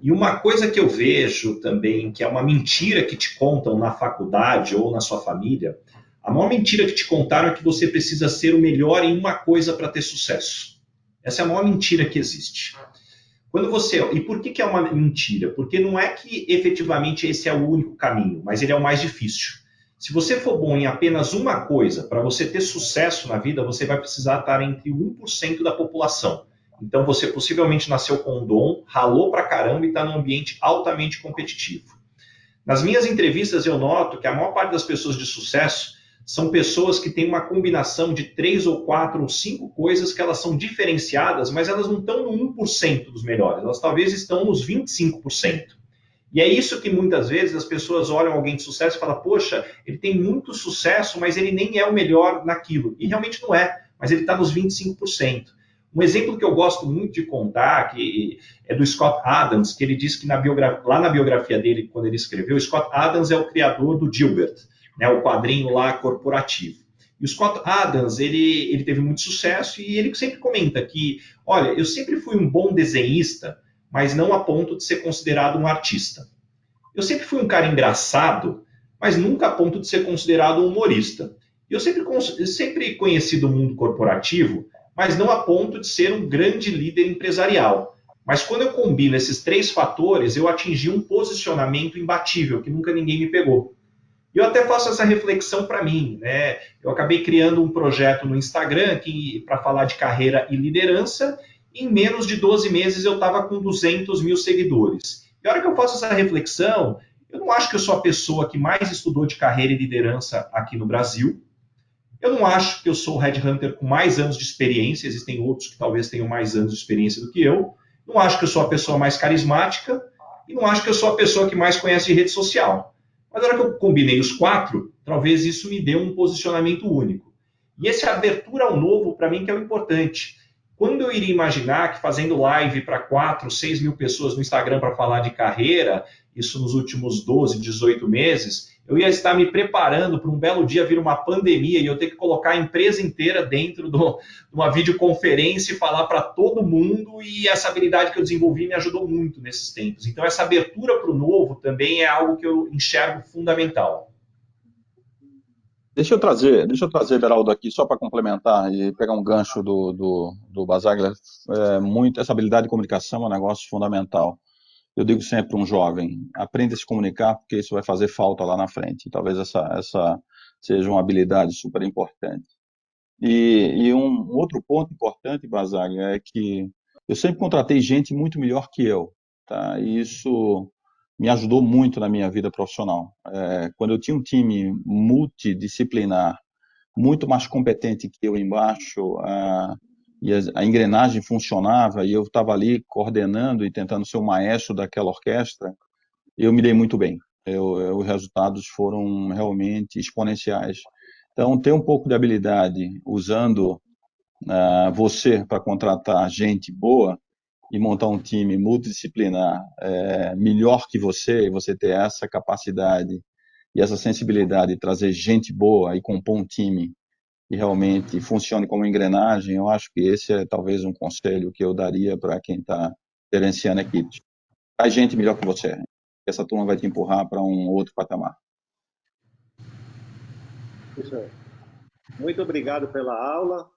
E uma coisa que eu vejo também, que é uma mentira que te contam na faculdade ou na sua família, a maior mentira que te contaram é que você precisa ser o melhor em uma coisa para ter sucesso. Essa é a maior mentira que existe. E por que é uma mentira? Porque não é que efetivamente esse é o único caminho, mas ele é o mais difícil. Se você for bom em apenas uma coisa, para você ter sucesso na vida, você vai precisar estar entre 1% da população. Então você possivelmente nasceu com um dom, ralou pra caramba e está num ambiente altamente competitivo. Nas minhas entrevistas eu noto que a maior parte das pessoas de sucesso são pessoas que têm uma combinação de 3 ou 4 ou 5 coisas que elas são diferenciadas, mas elas não estão no 1% dos melhores, elas talvez estão nos 25%. E é isso que muitas vezes as pessoas olham alguém de sucesso e falam, poxa, ele tem muito sucesso, mas ele nem é o melhor naquilo. E realmente não é, mas ele está nos 25%. Um exemplo que eu gosto muito de contar, que é do Scott Adams, que ele diz que lá na biografia dele, quando ele escreveu, Scott Adams é o criador do Dilbert, né, o quadrinho lá corporativo. E o Scott Adams, ele teve muito sucesso e ele sempre comenta que, olha, eu sempre fui um bom desenhista, mas não a ponto de ser considerado um artista. Eu sempre fui um cara engraçado, mas nunca a ponto de ser considerado um humorista. Eu sempre conheci do mundo corporativo, mas não a ponto de ser um grande líder empresarial. Mas quando eu combino esses 3 fatores, eu atingi um posicionamento imbatível, que nunca ninguém me pegou. E eu até faço essa reflexão para mim, né? Eu acabei criando um projeto no Instagram para falar de carreira e liderança. Em menos de 12 meses eu estava com 200 mil seguidores. E a hora que eu faço essa reflexão, eu não acho que eu sou a pessoa que mais estudou de carreira e liderança aqui no Brasil. Eu não acho que eu sou o headhunter com mais anos de experiência. Existem outros que talvez tenham mais anos de experiência do que eu. Não acho que eu sou a pessoa mais carismática. E não acho que eu sou a pessoa que mais conhece de rede social. Mas na hora que eu combinei os 4, talvez isso me dê um posicionamento único. E essa abertura ao novo, para mim, que é o importante. Quando eu iria imaginar que fazendo live para 4, 6 mil pessoas no Instagram para falar de carreira, isso nos últimos 12, 18 meses, eu ia estar me preparando para um belo dia vir uma pandemia e eu ter que colocar a empresa inteira dentro de uma videoconferência e falar para todo mundo, e essa habilidade que eu desenvolvi me ajudou muito nesses tempos. Então, essa abertura para o novo também é algo que eu enxergo fundamental. Deixa eu trazer, Beraldo, aqui só para complementar e pegar um gancho do Basaglia. Essa habilidade de comunicação é um negócio fundamental. Eu digo sempre para um jovem, aprenda a se comunicar, porque isso vai fazer falta lá na frente. Talvez essa seja uma habilidade super importante. E um outro ponto importante, Basaglia, é que eu sempre contratei gente muito melhor que eu, tá? E isso me ajudou muito na minha vida profissional. Quando eu tinha um time multidisciplinar, muito mais competente que eu embaixo, e a engrenagem funcionava, e eu estava ali coordenando e tentando ser o maestro daquela orquestra, eu me dei muito bem. Os resultados foram realmente exponenciais. Então, ter um pouco de habilidade usando você para contratar gente boa e montar um time multidisciplinar melhor que você, e você ter essa capacidade e essa sensibilidade de trazer gente boa e compor um time que realmente funcione como engrenagem, eu acho que esse é talvez um conselho que eu daria para quem está gerenciando equipes. Traz gente melhor que você. Essa turma vai te empurrar para um outro patamar. Muito obrigado pela aula.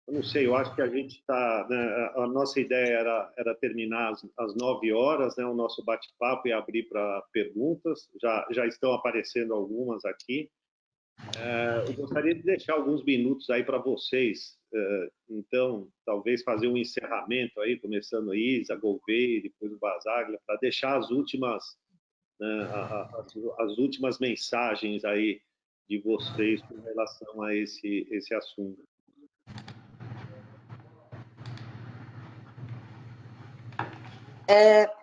Eu não sei, eu acho que a gente está... Né, a nossa ideia era terminar às 9 horas, né, o nosso bate-papo, e abrir para perguntas. Já estão aparecendo algumas aqui. Eu gostaria de deixar alguns minutos aí para vocês. Então, talvez fazer um encerramento aí, começando Isa, Gouveia, depois o Basaglia, para deixar as últimas, né, as últimas mensagens aí de vocês com relação a esse assunto.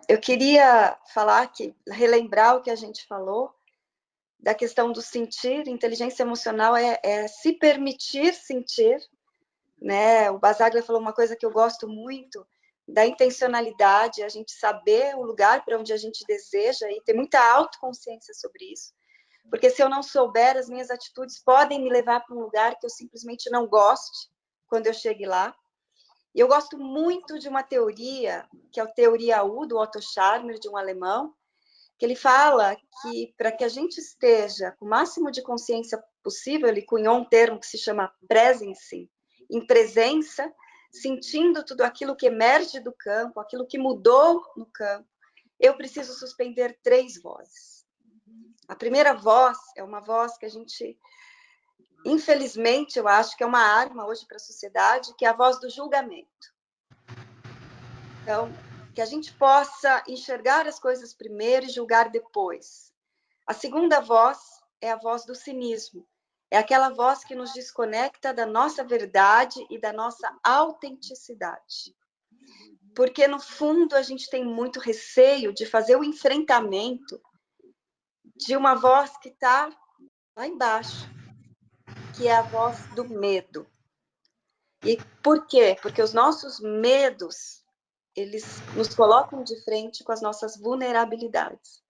Eu queria relembrar o que a gente falou, da questão do sentir. Inteligência emocional é se permitir sentir, né? O Basaglia falou uma coisa que eu gosto muito, da intencionalidade, a gente saber o lugar para onde a gente deseja e ter muita autoconsciência sobre isso. Porque se eu não souber, as minhas atitudes podem me levar para um lugar que eu simplesmente não goste quando eu chegue lá. E eu gosto muito de uma teoria, que é a teoria U, do Otto Scharmer, de um alemão, que ele fala que para que a gente esteja com o máximo de consciência possível, ele cunhou um termo que se chama presence, em presença, sentindo tudo aquilo que emerge do campo, aquilo que mudou no campo, eu preciso suspender 3 vozes. A primeira voz é uma voz que a gente, infelizmente, eu acho que é uma arma hoje para a sociedade, que é a voz do julgamento. Então, que a gente possa enxergar as coisas primeiro e julgar depois. A segunda voz é a voz do cinismo. É aquela voz que nos desconecta da nossa verdade e da nossa autenticidade. Porque, no fundo, a gente tem muito receio de fazer o enfrentamento de uma voz que está lá embaixo, que é a voz do medo. E por quê? Porque os nossos medos, eles nos colocam de frente com as nossas vulnerabilidades.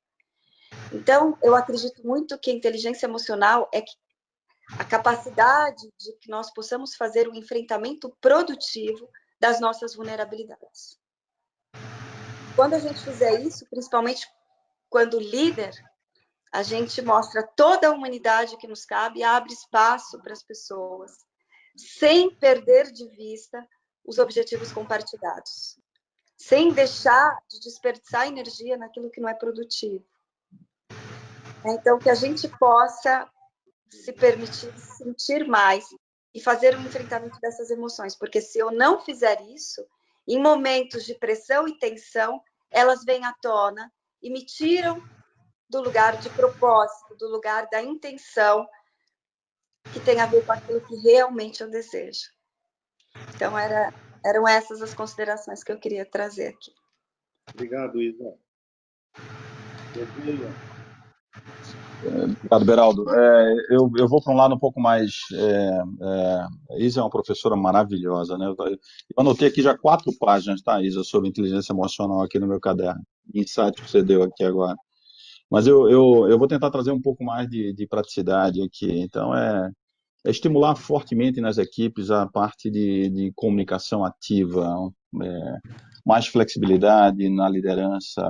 Então, eu acredito muito que a inteligência emocional é a capacidade de que nós possamos fazer um enfrentamento produtivo das nossas vulnerabilidades. Quando a gente fizer isso, principalmente quando líder, a gente mostra toda a humanidade que nos cabe e abre espaço para as pessoas, sem perder de vista os objetivos compartilhados, sem deixar de desperdiçar energia naquilo que não é produtivo. Então, que a gente possa se permitir sentir mais e fazer um enfrentamento dessas emoções, porque se eu não fizer isso, em momentos de pressão e tensão, elas vêm à tona e me tiram do lugar de propósito, do lugar da intenção, que tem a ver com aquilo que realmente eu desejo. Então, eram essas as considerações que eu queria trazer aqui. Obrigado, Isa. Obrigado, Beraldo. Eu vou para um lado um pouco mais... Isa é uma professora maravilhosa, né? Eu anotei aqui já 4 páginas, tá, Isa, sobre inteligência emocional aqui no meu caderno. Insight que você deu aqui agora. Mas eu vou tentar trazer um pouco mais de praticidade aqui. Então, estimular fortemente nas equipes a parte de comunicação ativa, mais flexibilidade na liderança,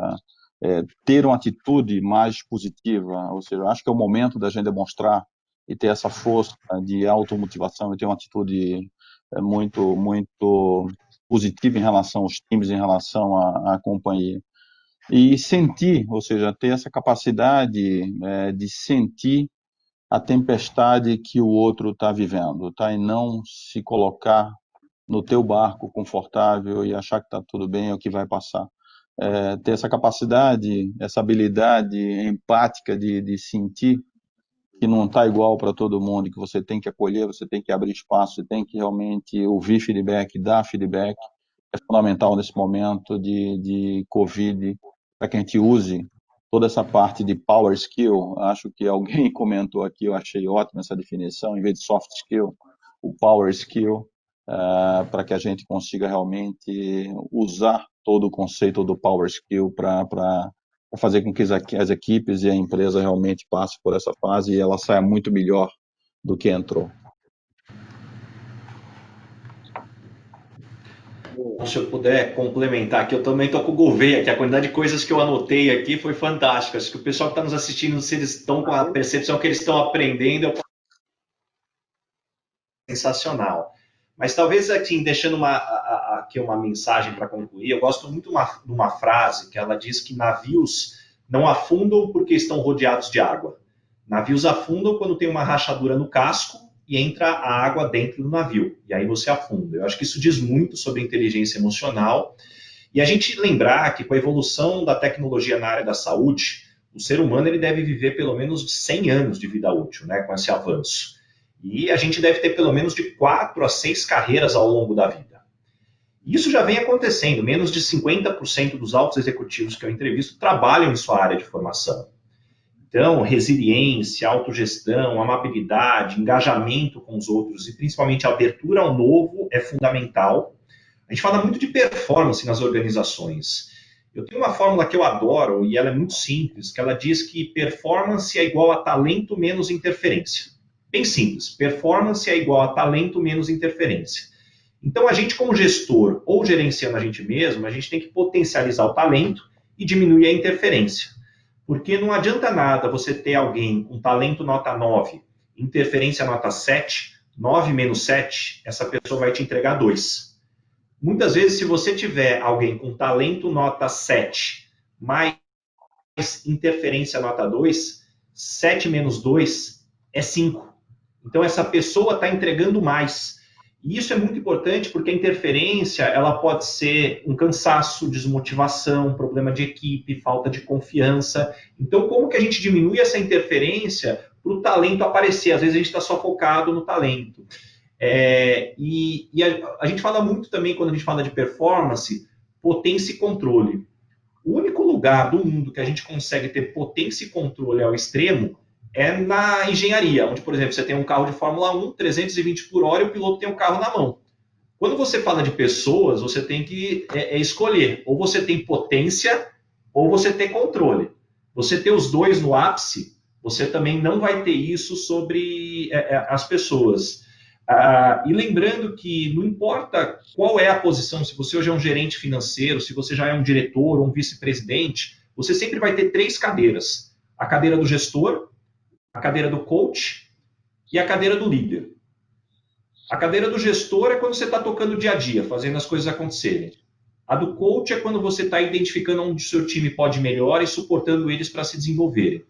ter uma atitude mais positiva, ou seja, eu acho que é o momento da gente demonstrar e ter essa força de automotivação e ter uma atitude muito, muito positiva em relação aos times, em relação à companhia. E sentir, ou seja, ter essa capacidade de sentir a tempestade que o outro está vivendo, tá? E não se colocar no teu barco confortável e achar que está tudo bem, é o que vai passar. Ter essa capacidade, essa habilidade empática de sentir que não está igual para todo mundo, que você tem que acolher, você tem que abrir espaço, você tem que realmente ouvir feedback, dar feedback, é fundamental nesse momento de Covid, para que a gente use toda essa parte de power skill. Acho que alguém comentou aqui, eu achei ótima essa definição, em vez de soft skill, o power skill, para que a gente consiga realmente usar todo o conceito do power skill para fazer com que as equipes e a empresa realmente passem por essa fase e ela saia muito melhor do que entrou. Se eu puder complementar aqui, eu também estou com o Gouveia, que a quantidade de coisas que eu anotei aqui foi fantástica. Acho que o pessoal que está nos assistindo, se eles estão com a percepção que eles estão aprendendo, é sensacional. Mas talvez, assim, deixando aqui uma mensagem para concluir, eu gosto muito de uma frase que ela diz que navios não afundam porque estão rodeados de água. Navios afundam quando tem uma rachadura no casco e entra a água dentro do navio, e aí você afunda. Eu acho que isso diz muito sobre inteligência emocional, e a gente lembrar que com a evolução da tecnologia na área da saúde, o ser humano ele deve viver pelo menos 100 anos de vida útil, né, com esse avanço. E a gente deve ter pelo menos de 4 a 6 carreiras ao longo da vida. Isso já vem acontecendo, menos de 50% dos altos executivos que eu entrevisto trabalham em sua área de formação. Então, resiliência, autogestão, amabilidade, engajamento com os outros e principalmente a abertura ao novo é fundamental. A gente fala muito de performance nas organizações. Eu tenho uma fórmula que eu adoro e ela é muito simples, que ela diz que performance é igual a talento menos interferência. Bem simples, performance é igual a talento menos interferência. Então, a gente como gestor ou gerenciando a gente mesmo, a gente tem que potencializar o talento e diminuir a interferência. Porque não adianta nada você ter alguém com talento nota 9, interferência nota 7, 9 menos 7, essa pessoa vai te entregar 2. Muitas vezes, se você tiver alguém com talento nota 7, mais interferência nota 2, 7 menos 2 é 5. Então, essa pessoa está entregando mais. E isso é muito importante porque a interferência ela pode ser um cansaço, desmotivação, problema de equipe, falta de confiança. Então, como que a gente diminui essa interferência para o talento aparecer. Às vezes a gente está só focado no talento. A gente fala muito também, quando a gente fala de performance, potência e controle. O único lugar do mundo que a gente consegue ter potência e controle ao extremo é na engenharia, onde, por exemplo, você tem um carro de Fórmula 1, 320 por hora, e o piloto tem o carro na mão. Quando você fala de pessoas, você tem que escolher. Ou você tem potência, ou você tem controle. Você ter os dois no ápice, você também não vai ter isso sobre as pessoas. E lembrando que não importa qual é a posição, se você hoje é um gerente financeiro, se você já é um diretor ou um vice-presidente, você sempre vai ter 3 cadeiras. A cadeira do gestor, a cadeira do coach e a cadeira do líder. A cadeira do gestor é quando você está tocando o dia a dia, fazendo as coisas acontecerem. A do coach é quando você está identificando onde o seu time pode melhorar e suportando eles para se desenvolverem.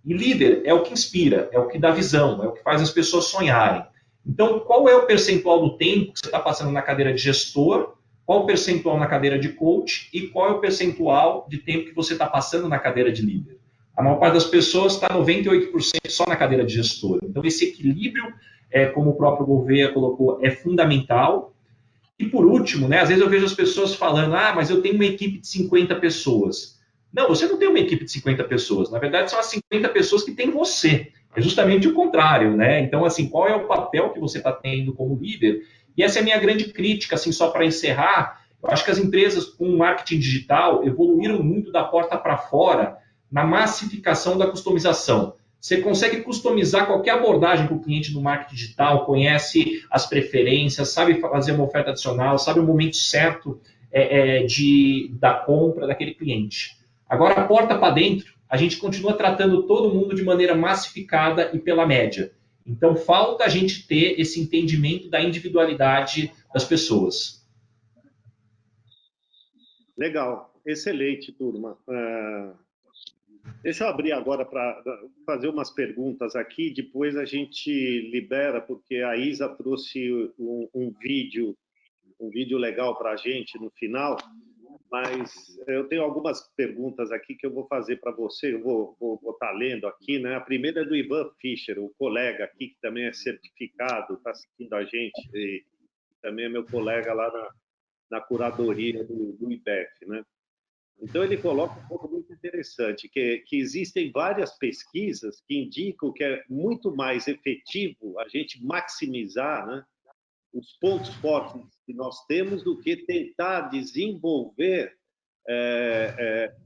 E líder é o que inspira, é o que dá visão, é o que faz as pessoas sonharem. Então, qual é o percentual do tempo que você está passando na cadeira de gestor, qual o percentual na cadeira de coach e qual é o percentual de tempo que você está passando na cadeira de líder? A maior parte das pessoas está 98% só na cadeira de gestor. Então, esse equilíbrio, como o próprio Gouveia colocou, é fundamental. E por último, né, às vezes eu vejo as pessoas falando, mas eu tenho uma equipe de 50 pessoas. Não, você não tem uma equipe de 50 pessoas. Na verdade, são as 50 pessoas que tem você. É justamente o contrário, né? Então, assim, qual é o papel que você está tendo como líder? E essa é a minha grande crítica, assim, só para encerrar. Eu acho que as empresas com marketing digital evoluíram muito da porta para fora na massificação da customização. Você consegue customizar qualquer abordagem para o cliente no marketing digital, conhece as preferências, sabe fazer uma oferta adicional, sabe o momento certo da compra daquele cliente. Agora, a porta para dentro, a gente continua tratando todo mundo de maneira massificada e pela média. Então, falta a gente ter esse entendimento da individualidade das pessoas. Legal, excelente, turma. Deixa eu abrir agora para fazer umas perguntas aqui, depois a gente libera, porque a Isa trouxe um vídeo legal para a gente no final, mas eu tenho algumas perguntas aqui que eu vou fazer para você, eu vou estar lendo aqui, né? A primeira é do Ivan Fischer, o colega aqui, que também é certificado, está assistindo a gente, e também é meu colega lá na curadoria do IBEF, né? Então, ele coloca um ponto muito interessante, que existem várias pesquisas que indicam que é muito mais efetivo a gente maximizar, né, os pontos fortes que nós temos do que tentar desenvolver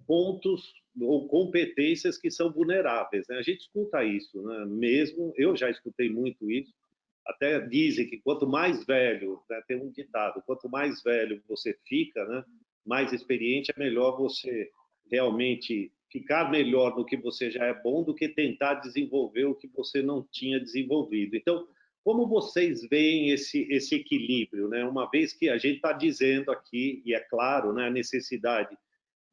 pontos ou competências que são vulneráveis, né? A gente escuta isso, né? Mesmo eu já escutei muito isso. Até dizem que quanto mais velho, né, tem um ditado, quanto mais velho você fica, né, mais experiente, é melhor você realmente ficar melhor no que você já é bom do que tentar desenvolver o que você não tinha desenvolvido. Então, como vocês veem esse equilíbrio, né? Uma vez que a gente está dizendo aqui, e é claro, né, a necessidade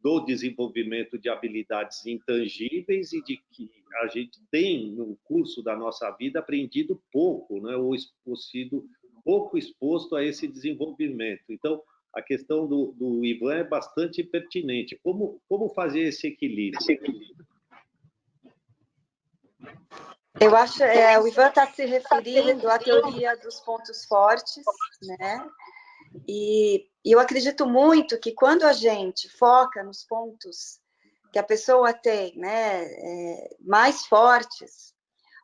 do desenvolvimento de habilidades intangíveis e de que a gente tem, no curso da nossa vida, aprendido pouco, né? Ou sido pouco exposto a esse desenvolvimento. Então, a questão do Ivan é bastante pertinente. Como fazer esse equilíbrio? Eu acho o Ivan está se referindo à teoria dos pontos fortes, né? E eu acredito muito que quando a gente foca nos pontos que a pessoa tem, né, mais fortes,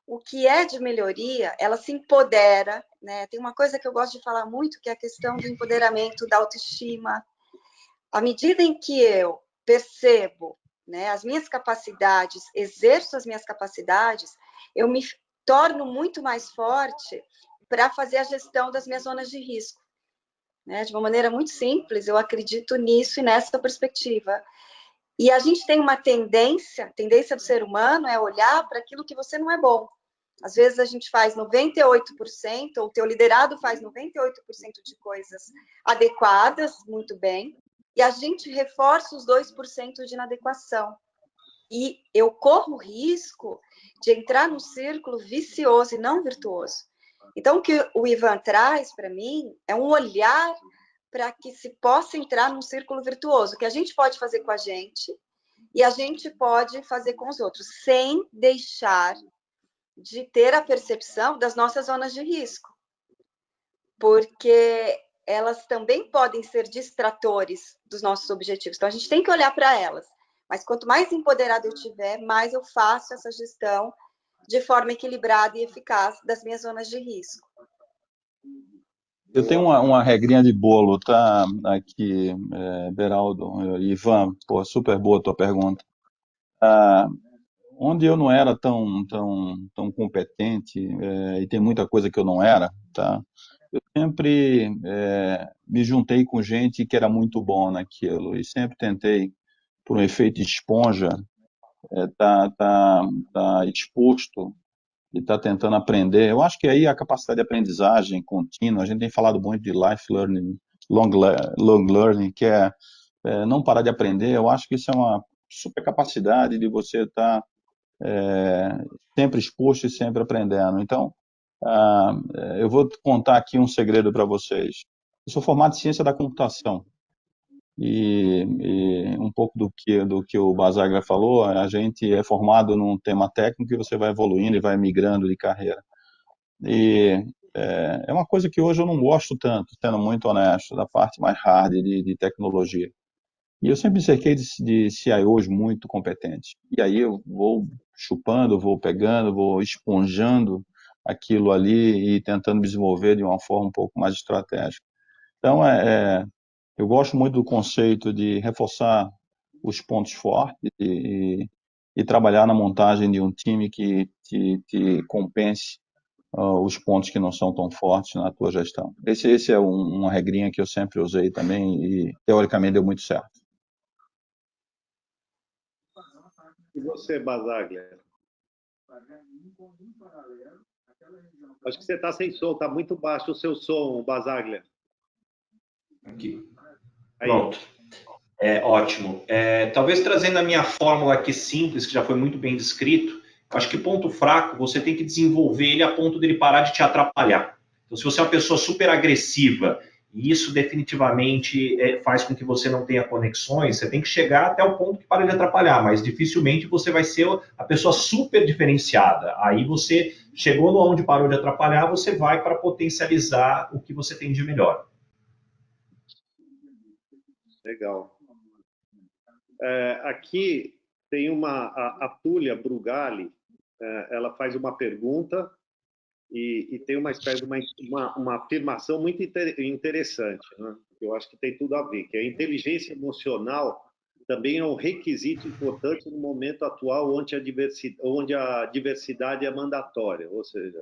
o que é de melhoria, ela se empodera, né? Tem uma coisa que eu gosto de falar muito, que é a questão do empoderamento, da autoestima. À medida em que eu percebo, né, as minhas capacidades, exerço as minhas capacidades, eu me torno muito mais forte para fazer a gestão das minhas zonas de risco. Né? De uma maneira muito simples, eu acredito nisso e nessa perspectiva. E a gente tem uma tendência do ser humano é olhar para aquilo que você não é bom. Às vezes a gente faz 98%, ou o teu liderado faz 98% de coisas adequadas, muito bem, e a gente reforça os 2% de inadequação. E eu corro o risco de entrar num círculo vicioso e não virtuoso. Então, o que o Ivan traz para mim é um olhar para que se possa entrar num círculo virtuoso, que a gente pode fazer com a gente e a gente pode fazer com os outros, sem deixar de ter a percepção das nossas zonas de risco, porque elas também podem ser distratores dos nossos objetivos. Então, a gente tem que olhar para elas. Mas quanto mais empoderada eu tiver, mais eu faço essa gestão de forma equilibrada e eficaz das minhas zonas de risco. Eu tenho uma regrinha de bolo, tá? Aqui, Beraldo, Ivan, pô, super boa a tua pergunta. Onde eu não era tão competente, e tem muita coisa que eu não era, tá? Eu sempre me juntei com gente que era muito bom naquilo e sempre tentei, por um efeito de esponja, tá exposto e tá tentando aprender. Eu acho que aí a capacidade de aprendizagem contínua, a gente tem falado muito de life learning, long learning, que é não parar de aprender. Eu acho que isso é uma super capacidade de você estar sempre exposto e sempre aprendendo. Então, eu vou contar aqui um segredo para vocês. Eu sou formado em ciência da computação e um pouco do que o Basaglia falou, a gente é formado num tema técnico e você vai evoluindo e vai migrando de carreira. E é uma coisa que hoje eu não gosto tanto, sendo muito honesto, da parte mais hard de tecnologia. E eu sempre me cerquei de CIOs muito competentes. E aí eu vou chupando, vou pegando, vou esponjando aquilo ali e tentando desenvolver de uma forma um pouco mais estratégica. Então, eu gosto muito do conceito de reforçar os pontos fortes e trabalhar na montagem de um time que te compense os pontos que não são tão fortes na tua gestão. Esse é uma regrinha que eu sempre usei também e, teoricamente, deu muito certo. E você, Basaglia? Acho que você está sem som, está muito baixo o seu som, Basaglia. Aqui. Pronto. Ótimo. Talvez trazendo a minha fórmula aqui simples, que já foi muito bem descrito, acho que ponto fraco, você tem que desenvolver ele a ponto dele parar de te atrapalhar. Então, se você é uma pessoa super agressiva, e isso definitivamente faz com que você não tenha conexões, você tem que chegar até o ponto que para de atrapalhar, mas dificilmente você vai ser a pessoa super diferenciada. Aí você chegou no onde parou de atrapalhar, você vai para potencializar o que você tem de melhor. Legal. Aqui tem a Túlia Brugali, ela faz uma pergunta e tem uma espécie de uma afirmação muito interessante, né? Eu acho que tem tudo a ver, que a inteligência emocional também é um requisito importante no momento atual onde a diversidade é mandatória, ou seja,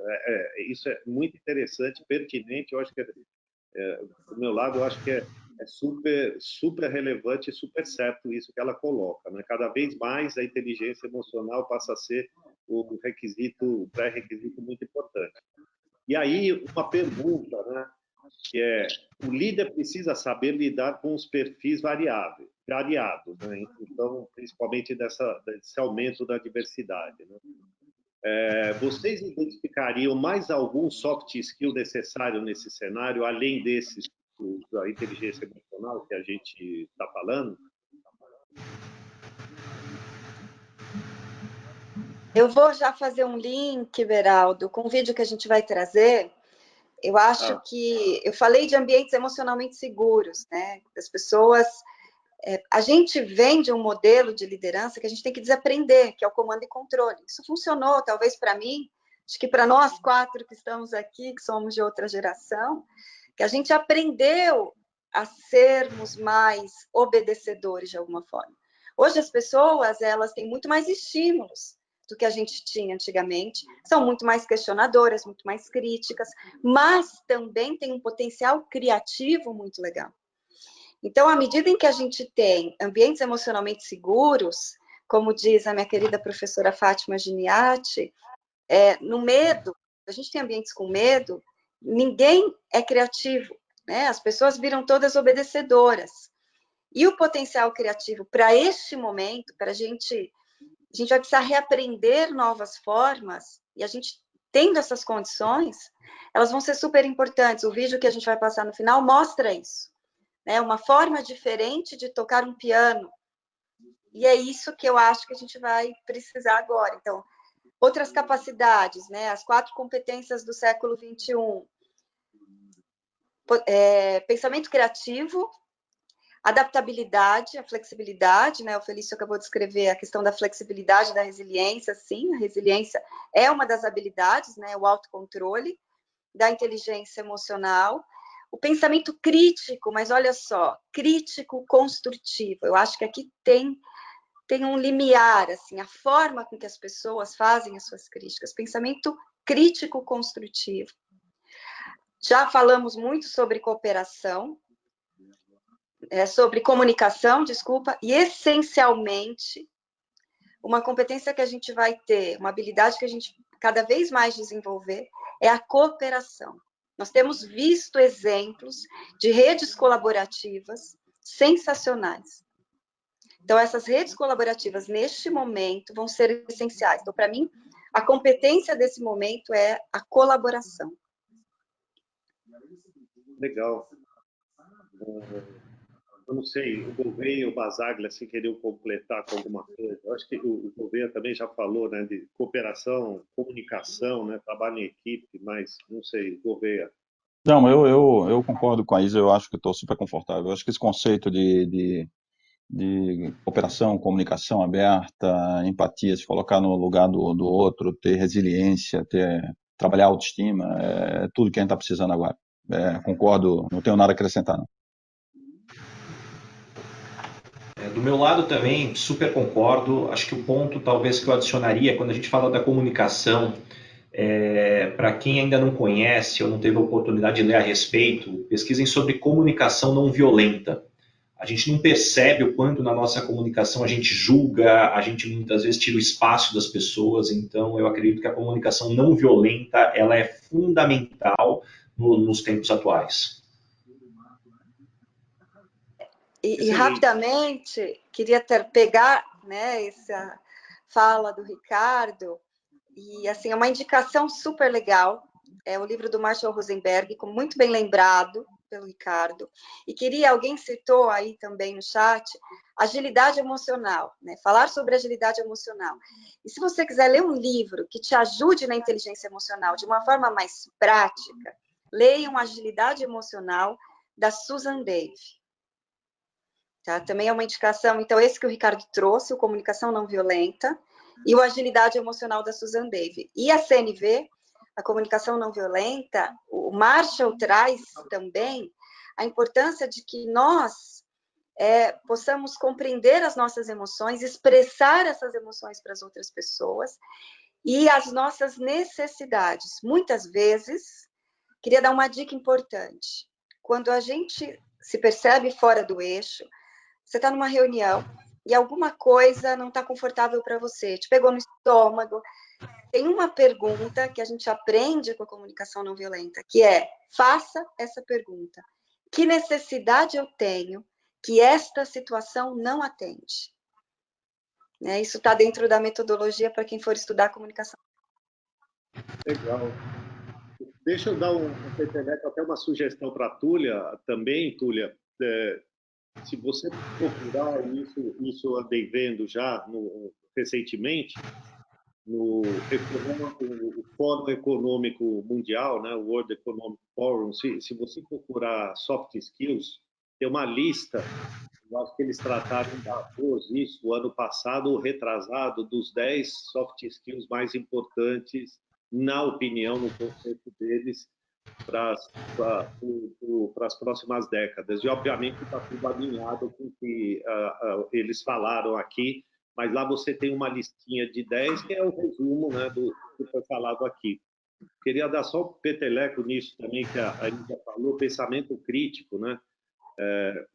isso é muito interessante, pertinente, eu acho que do meu lado, eu acho que é super relevante e super certo isso que ela coloca, né? Cada vez mais a inteligência emocional passa a ser o pré-requisito muito importante. E aí, uma pergunta, né? Que o líder precisa saber lidar com os perfis variados, né? Então, principalmente desse aumento da diversidade, né? Vocês identificariam mais algum soft skill necessário nesse cenário, além desses da inteligência emocional que a gente está falando? Eu vou já fazer um link, Beraldo, com o vídeo que a gente vai trazer. Eu acho que eu falei de ambientes emocionalmente seguros, né? As pessoas, a gente vem de um modelo de liderança que a gente tem que desaprender, que é o comando e controle. Isso funcionou, talvez para mim, acho que para nós 4 que estamos aqui, que somos de outra geração, que a gente aprendeu a sermos mais obedecedores de alguma forma. Hoje as pessoas, elas têm muito mais estímulos do que a gente tinha antigamente, são muito mais questionadoras, muito mais críticas, mas também tem um potencial criativo muito legal. Então, à medida em que a gente tem ambientes emocionalmente seguros, como diz a minha querida professora Fátima Giniati, no medo, a gente tem ambientes com medo, ninguém é criativo, né? As pessoas viram todas obedecedoras. E o potencial criativo para este momento, para a gente vai precisar reaprender novas formas, e a gente tendo essas condições, elas vão ser super importantes. O vídeo que a gente vai passar no final mostra isso, né? Uma forma diferente de tocar um piano. E é isso que eu acho que a gente vai precisar agora. Então, Outras capacidades, né? As 4 competências do século XXI. Pensamento criativo, adaptabilidade, a flexibilidade, né? O Felício acabou de escrever a questão da flexibilidade, da resiliência. Sim, a resiliência é uma das habilidades, né? O autocontrole, da inteligência emocional. O pensamento crítico, mas olha só, crítico construtivo. Eu acho que aqui tem um limiar, assim, a forma com que as pessoas fazem as suas críticas. Pensamento crítico construtivo. Já falamos muito sobre cooperação, sobre comunicação, desculpa, e essencialmente uma competência que a gente vai ter, uma habilidade que a gente cada vez mais desenvolver, é a cooperação. Nós temos visto exemplos de redes colaborativas sensacionais. Então, essas redes colaborativas, neste momento, vão ser essenciais. Então, para mim, a competência desse momento é a colaboração. Legal. Eu não sei, o Gouveia e o Basaglia, se queriam completar com alguma coisa. Eu acho que o Gouveia também já falou, né, de cooperação, comunicação, né, trabalho em equipe, mas não sei, Gouveia. Não, eu concordo com a Isa, eu acho que estou super confortável. Eu acho que esse conceito de cooperação, comunicação aberta, empatia, se colocar no lugar do outro, ter resiliência, trabalhar autoestima, é tudo que a gente está precisando agora. Concordo, não tenho nada a acrescentar, não. Do meu lado também, super concordo. Acho que o ponto talvez que eu adicionaria, quando a gente fala da comunicação, para quem ainda não conhece ou não teve a oportunidade de ler a respeito, pesquisem sobre comunicação não violenta. A gente não percebe o quanto na nossa comunicação a gente julga, a gente muitas vezes tira o espaço das pessoas, então eu acredito que a comunicação não violenta ela é fundamental nos tempos atuais. E rapidamente, queria pegar, né, essa fala do Ricardo, e assim, é uma indicação super legal, é o livro do Marshall Rosenberg, muito bem lembrado pelo Ricardo, e alguém citou aí também no chat, agilidade emocional, né? Falar sobre agilidade emocional. E se você quiser ler um livro que te ajude na inteligência emocional de uma forma mais prática, leiam Agilidade Emocional, da Susan Davey. Tá? Também é uma indicação, então, esse que o Ricardo trouxe, o Comunicação Não Violenta, e o Agilidade Emocional, da Susan Davey. E a CNV, a Comunicação Não Violenta, o Marshall traz também a importância de que nós possamos compreender as nossas emoções, expressar essas emoções para as outras pessoas e as nossas necessidades. Muitas vezes, queria dar uma dica importante. Quando a gente se percebe fora do eixo, você está numa reunião e alguma coisa não está confortável para você, te pegou no estômago. Tem uma pergunta que a gente aprende com a comunicação não violenta, que é: faça essa pergunta. Que necessidade eu tenho que esta situação não atende? Né? Isso está dentro da metodologia para quem for estudar comunicação. Legal. Deixa eu dar até uma sugestão para a Túlia também, Túlia. Se você procurar isso andei vendo já recentemente, no o Fórum Econômico Mundial, né, o World Economic Forum, se você procurar soft skills, tem uma lista, eu acho que eles trataram em Davos isso, o ano passado, ou retrasado, dos 10 soft skills mais importantes, na opinião, no conceito deles, para as próximas décadas. E, obviamente, está tudo alinhado com o que eles falaram aqui, mas lá você tem uma listinha de 10, que é o resumo, né, do que foi falado aqui. Queria dar só um peteleco nisso também, que a Isa falou, pensamento crítico, né?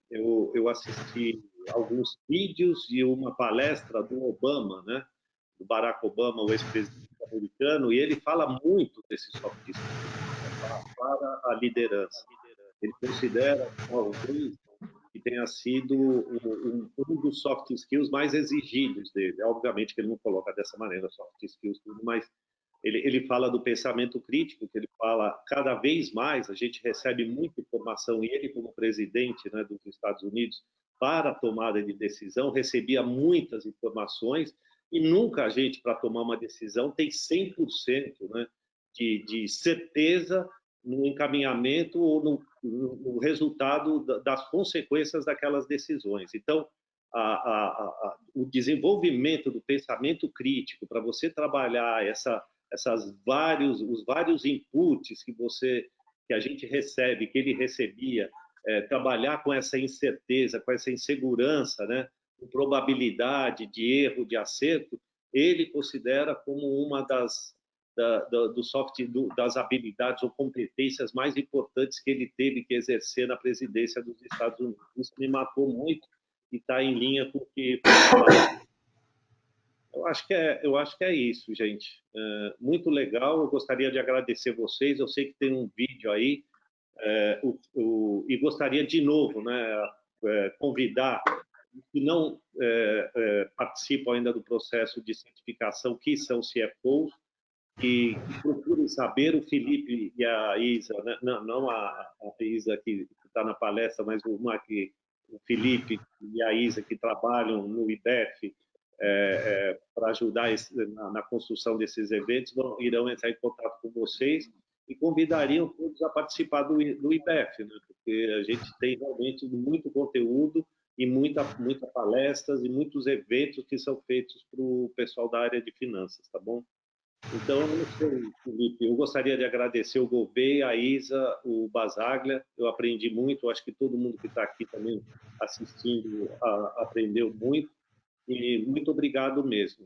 Eu assisti alguns vídeos e uma palestra do Obama, né? Do Barack Obama, o ex-presidente americano, e ele fala muito desse soft skills para a liderança. Ele considera, talvez, que tenha sido um dos soft skills mais exigidos dele. Obviamente que ele não coloca dessa maneira, soft skills, tudo, mas ele fala do pensamento crítico, que ele fala cada vez mais, a gente recebe muita informação, e ele, como presidente, né, dos Estados Unidos, para a tomada de decisão, recebia muitas informações, E nunca a gente, para tomar uma decisão, tem 100%, né, de certeza no encaminhamento ou no resultado das consequências daquelas decisões. Então, o desenvolvimento do pensamento crítico para você trabalhar os vários inputs que a gente recebe, que ele recebia, trabalhar com essa incerteza, com essa insegurança, né, com probabilidade de erro, de acerto, ele considera como uma das habilidades ou competências mais importantes que ele teve que exercer na presidência dos Estados Unidos. Isso me marcou muito e está em linha com o que foi falado. Eu acho que é isso, gente. Muito legal. Eu gostaria de agradecer vocês. Eu sei que tem um vídeo aí e gostaria de novo, né, convidar que não participam ainda do processo de certificação, que são CFOs, que procurem saber. O Felipe e a Isa, né? Não a Isa que está na palestra, mas o Felipe e a Isa que trabalham no IBEF para ajudar na construção desses eventos, irão entrar em contato com vocês e convidariam todos a participar do IBEF, né? Porque a gente tem realmente muito conteúdo e muita palestras e muitos eventos que são feitos para o pessoal da área de finanças, tá bom? Então, eu não sei, Felipe, eu gostaria de agradecer o Gouveia, a Isa, o Basaglia. Eu aprendi muito, acho que todo mundo que está aqui também assistindo aprendeu muito. E muito obrigado mesmo.